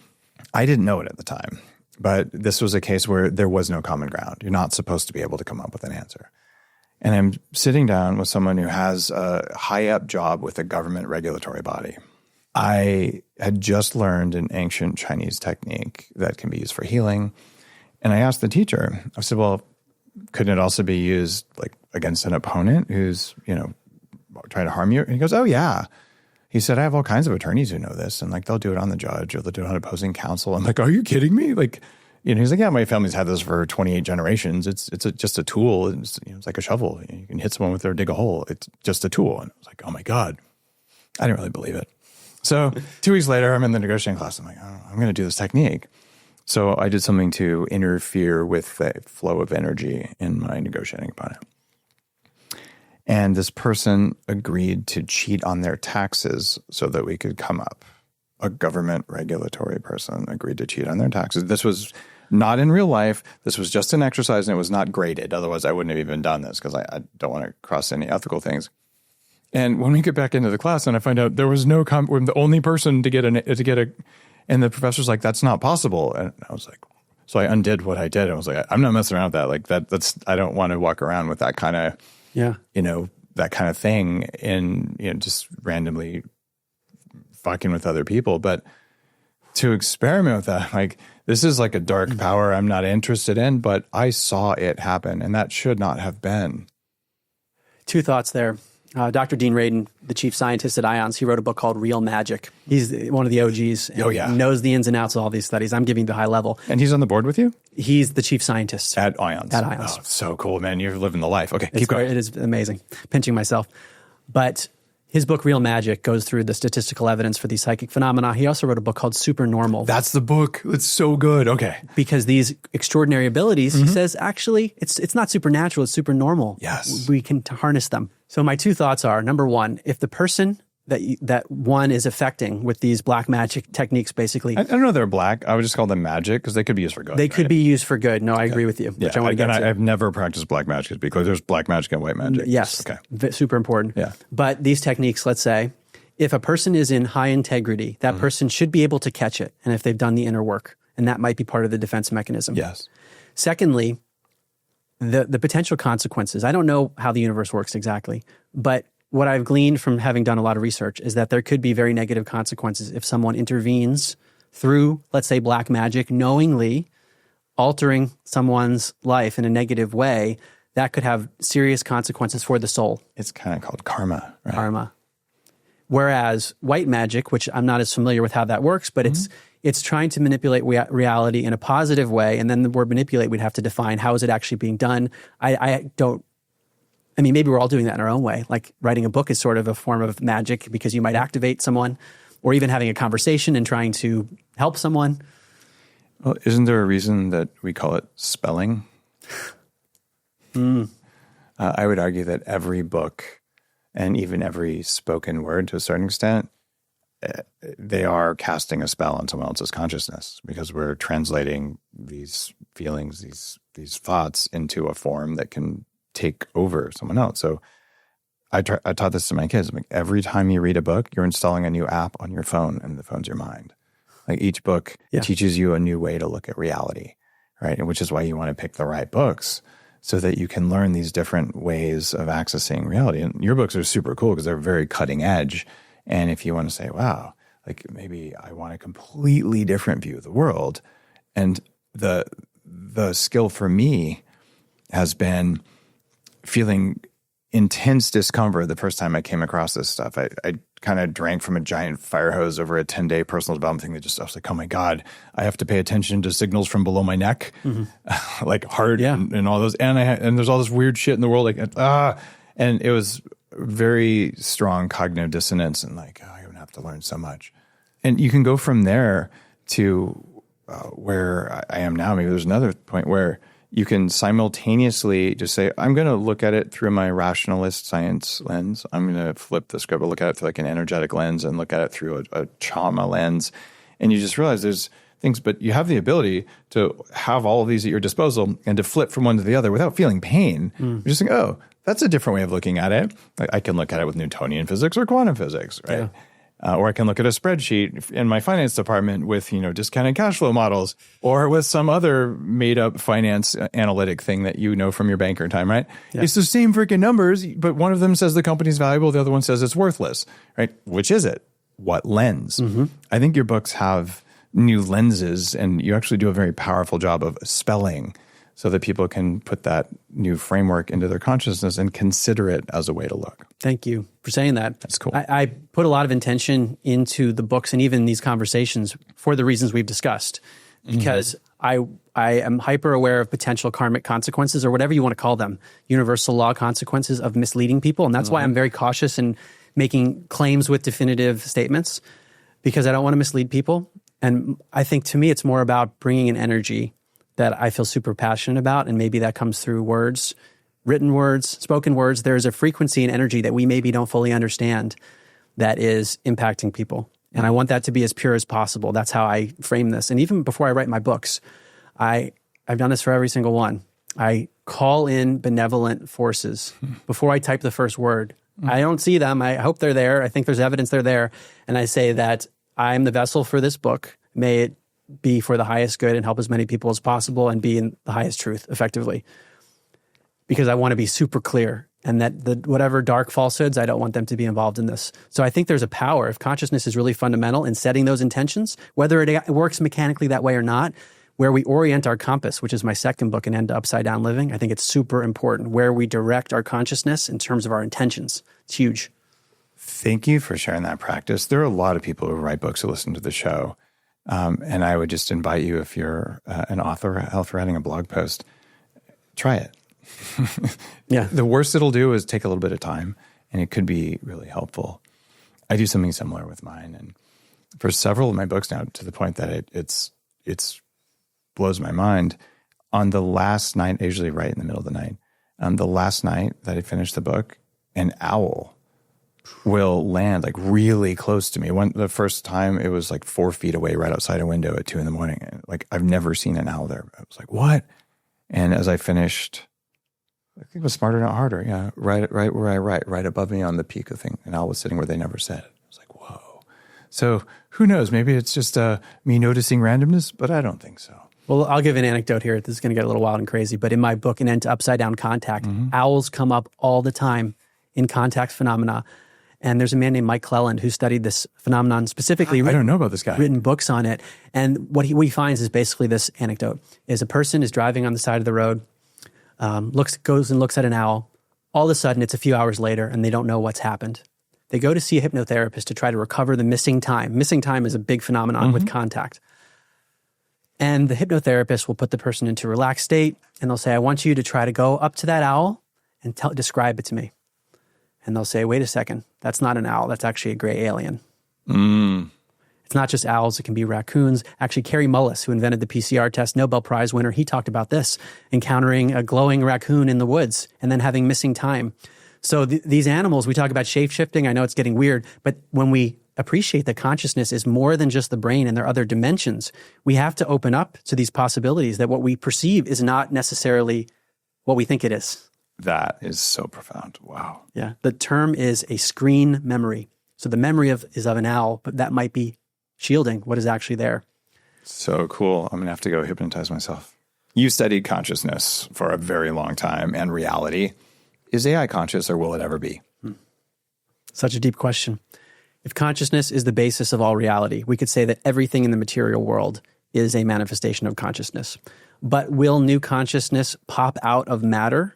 I didn't know it at the time, but this was a case where there was no common ground. You're not supposed to be able to come up with an answer. And I'm sitting down with someone who has a high-up job with a government regulatory body. I had just learned an ancient Chinese technique that can be used for healing. And I asked the teacher, I said, well, couldn't it also be used like against an opponent who's, trying to harm you? And he goes, oh, yeah. He said, I have all kinds of attorneys who know this. And like, they'll do it on the judge or they'll do it on opposing counsel. I'm like, are you kidding me? Like, he's like, yeah, my family's had this for 28 generations. It's just a tool. It's like a shovel. You can hit someone with it or dig a hole. It's just a tool. And I was like, oh my God. I didn't really believe it. So 2 weeks later, I'm in the negotiating class. I'm like, oh, I'm going to do this technique. So I did something to interfere with the flow of energy in my negotiating opponent. And this person agreed to cheat on their taxes so that we could come up. A government regulatory person agreed to cheat on their taxes. This was not in real life. This was just an exercise, and it was not graded. Otherwise, I wouldn't have even done this because I don't want to cross any ethical things. And when we get back into the class, and I find out there was no we're the only person to get a, and the professor's like, "That's not possible." And I was like, so I undid what I did. I was like, I'm not messing around with that. Like that's I don't want to walk around with that kind of, that kind of thing, and just randomly fucking with other people. But to experiment with that, like, this is like a dark power I'm not interested in, but I saw it happen, and that should not have been. 2 thoughts there. Dr. Dean Radin, the chief scientist at IONS, he wrote a book called Real Magic. He's one of the OGs. Oh, yeah. Knows the ins and outs of all these studies. I'm giving the high level. And he's on the board with you? He's the chief scientist. At IONS. At IONS. Oh, so cool, man. You're living the life. Okay, keep going. It is amazing. Pinching myself. But his book, Real Magic, goes through the statistical evidence for these psychic phenomena. He also wrote a book called Supernormal. That's the book. It's so good. Okay. Because these extraordinary abilities, he says, actually, it's not supernatural, it's supernormal. Yes. We can harness them. So my 2 thoughts are, number one, if the person that one is affecting with these black magic techniques, basically. I don't know they're black. I would just call them magic because they could be used for good. They could be used for good. No, I agree with you. Which I want to get to. I've never practiced black magic because there's black magic and white magic. Yes. Okay. Super important. Yeah. But these techniques, let's say, if a person is in high integrity, that person should be able to catch it. And if they've done the inner work, and that might be part of the defense mechanism. Yes. Secondly, the potential consequences. I don't know how the universe works exactly, but what I've gleaned from having done a lot of research is that there could be very negative consequences if someone intervenes through, let's say, black magic, knowingly altering someone's life in a negative way. That could have serious consequences for the soul. It's kind of called karma, right? Karma. Whereas white magic, which I'm not as familiar with how that works, but it's trying to manipulate reality in a positive way. And then the word manipulate, we'd have to define how is it actually being done. Maybe we're all doing that in our own way. Like writing a book is sort of a form of magic because you might activate someone. or even having a conversation and trying to help someone. Well, isn't there a reason that we call it spelling? I would argue that every book and even every spoken word to a certain extent, they are casting a spell on someone else's consciousness because we're translating these feelings, these thoughts into a form that can take over someone else. So I taught this to my kids. Like, every time you read a book, you're installing a new app on your phone, and the phone's your mind. Like, each book teaches you a new way to look at reality, right? And which is why you want to pick the right books so that you can learn these different ways of accessing reality. And your books are super cool because they're very cutting edge. And if you want to say, wow, like maybe I want a completely different view of the world. And the skill for me has been feeling intense discomfort the first time I came across this stuff. I kind of drank from a giant fire hose over a 10-day personal development thing I was like, oh my God, I have to pay attention to signals from below my neck, like heart and all those. And there's all this weird shit in the world, and it was very strong cognitive dissonance and like, I'm going to have to learn so much. And you can go from there to where I am now. Maybe there's another point where you can simultaneously just say, I'm going to look at it through my rationalist science lens. I'm going to flip the script, look at it through like an energetic lens and look at it through a trauma lens. And you just realize there's things, but you have the ability to have all of these at your disposal and to flip from one to the other without feeling pain. You're just like, oh, that's a different way of looking at it. I can look at it with Newtonian physics or quantum physics, right? Yeah. Or I can look at a spreadsheet in my finance department with, discounted cash flow models, or with some other made up finance analytic thing that you know from your banker time, right? Yeah. It's the same freaking numbers, but one of them says the company's valuable, the other one says it's worthless, right? Which is it? What lens? I think your books have new lenses, and you actually do a very powerful job of spelling so that people can put that new framework into their consciousness and consider it as a way to look. Thank you for saying that. That's cool. I put a lot of intention into the books and even these conversations for the reasons we've discussed, because I am hyper aware of potential karmic consequences, or whatever you want to call them, universal law consequences of misleading people. And that's why I'm very cautious in making claims with definitive statements, because I don't want to mislead people. And I think to me, it's more about bringing an energy that I feel super passionate about. And maybe that comes through words, written words, spoken words. There's a frequency and energy that we maybe don't fully understand that is impacting people. And I want that to be as pure as possible. That's how I frame this. And even before I write my books, I've done this for every single one. I call in benevolent forces before I type the first word. I don't see them. I hope they're there. I think there's evidence they're there. And I say that I'm the vessel for this book. May it be for the highest good and help as many people as possible and be in the highest truth effectively. Because I want to be super clear, and that whatever dark falsehoods, I don't want them to be involved in this. So I think there's a power, if consciousness is really fundamental in setting those intentions, whether it works mechanically that way or not, where we orient our compass, which is my second book, An End to Upside Down Living. I think it's super important where we direct our consciousness in terms of our intentions. It's huge. Thank you for sharing that practice. There are a lot of people who write books who listen to the show. And I would just invite you, if you're an author for writing a blog post, try it. Yeah. The worst it'll do is take a little bit of time, and it could be really helpful. I do something similar with mine, and for several of my books now, to the point that it's blows my mind. On the last night, I usually write in the middle of the night. The last night that I finished the book, an owl will land like really close to me. The first time it was like 4 feet away, right outside a window at 2 a.m. Like, I've never seen an owl there. I was like, what? And as I finished, I think it was Smarter Not Harder. Yeah. Right where I write, right above me on the peak of the thing. An owl was sitting where they never said it. I was like, whoa. So who knows? Maybe it's just me noticing randomness, but I don't think so. Well, I'll give an anecdote here. This is going to get a little wild and crazy, but in my book, An End to Upside Down Contact, owls come up all the time in contact phenomena. And there's a man named Mike Cleland who studied this phenomenon specifically. I don't know about this guy. Written books on it. And what he finds is basically this anecdote, is a person is driving on the side of the road, goes and looks at an owl. All of a sudden, it's a few hours later, and they don't know what's happened. They go to see a hypnotherapist to try to recover the missing time. Missing time is a big phenomenon with contact. And the hypnotherapist will put the person into a relaxed state, and they'll say, I want you to try to go up to that owl and describe it to me. And they'll say, wait a second, that's not an owl. That's actually a gray alien. It's not just owls, it can be raccoons. Actually, Kerry Mullis, who invented the PCR test, Nobel Prize winner, he talked about this, encountering a glowing raccoon in the woods and then having missing time. So these animals, we talk about shape-shifting. I know it's getting weird, but when we appreciate that consciousness is more than just the brain and there are other dimensions, we have to open up to these possibilities that what we perceive is not necessarily what we think it is. That is so profound. Wow. Yeah. The term is a screen memory. So the memory is of an owl, but that might be shielding what is actually there. So cool. I'm going to have to go hypnotize myself. You studied consciousness for a very long time and reality. Is AI conscious or will it ever be? Such a deep question. If consciousness is the basis of all reality, we could say that everything in the material world is a manifestation of consciousness. But will new consciousness pop out of matter?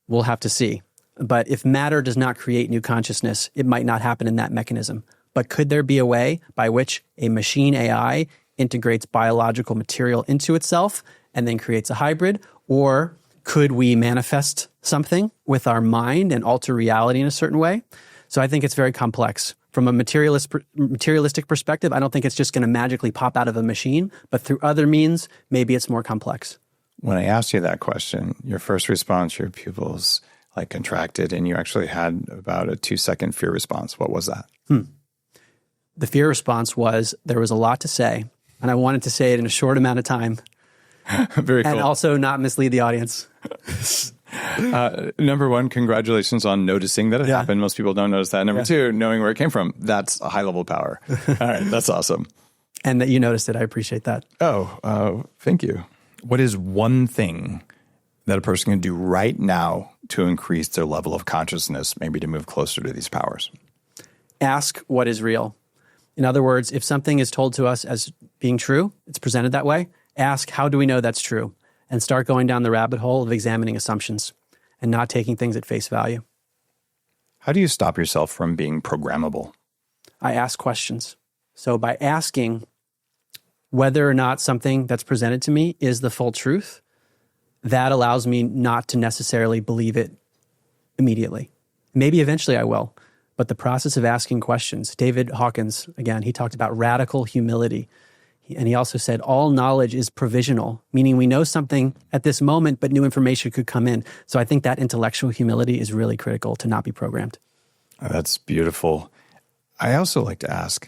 We'll have to see. But if matter does not create new consciousness, it might not happen in that mechanism. But could there be a way by which a machine AI integrates biological material into itself and then creates a hybrid? Or could we manifest something with our mind and alter reality in a certain way? So I think it's very complex. From a materialistic perspective, I don't think it's just going to magically pop out of a machine, but through other means, maybe it's more complex. When I asked you that question, your first response, your pupils like contracted, and you actually had about a 2-second fear response. What was that? The fear response was there was a lot to say, and I wanted to say it in a short amount of time. Very cool. And also not mislead the audience. Number one, congratulations on noticing that it happened. Most people don't notice that. Number two, knowing where it came from. That's a high level power. All right. That's awesome. And that you noticed it. I appreciate that. Thank you. What is one thing that a person can do right now to increase their level of consciousness, maybe to move closer to these powers? Ask what is real. In other words, if something is told to us as being true, it's presented that way, ask, how do we know that's true? And start going down the rabbit hole of examining assumptions and not taking things at face value. How do you stop yourself from being programmable? I ask questions. So by asking whether or not something that's presented to me is the full truth, that allows me not to necessarily believe it immediately. Maybe eventually I will, but the process of asking questions, David Hawkins, again, he talked about radical humility. And he also said, all knowledge is provisional, meaning we know something at this moment, but new information could come in. So I think that intellectual humility is really critical to not be programmed. Oh, that's beautiful. I also like to ask,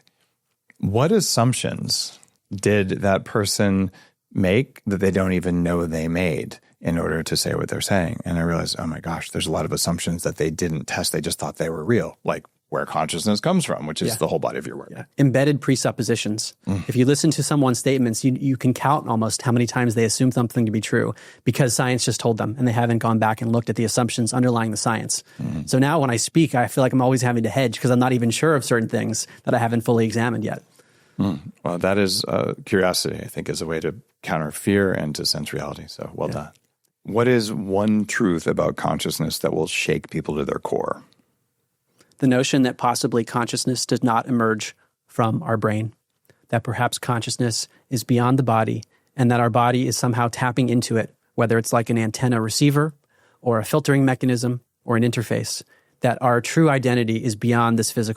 what assumptions did that person make that they don't even know they made in order to say what they're saying? And I realized, oh my gosh, there's a lot of assumptions that they didn't test. They just thought they were real, like where consciousness comes from, which is the whole body of your work. Yeah. Embedded presuppositions. If you listen to someone's statements, you can count almost how many times they assume something to be true because science just told them and they haven't gone back and looked at the assumptions underlying the science. So now when I speak, I feel like I'm always having to hedge because I'm not even sure of certain things that I haven't fully examined yet. Well, that is curiosity, I think, is a way to counter fear and to sense reality. So well done. What is one truth about consciousness that will shake people to their core? The notion that possibly consciousness does not emerge from our brain, that perhaps consciousness is beyond the body and that our body is somehow tapping into it, whether it's like an antenna receiver or a filtering mechanism or an interface, that our true identity is beyond this physical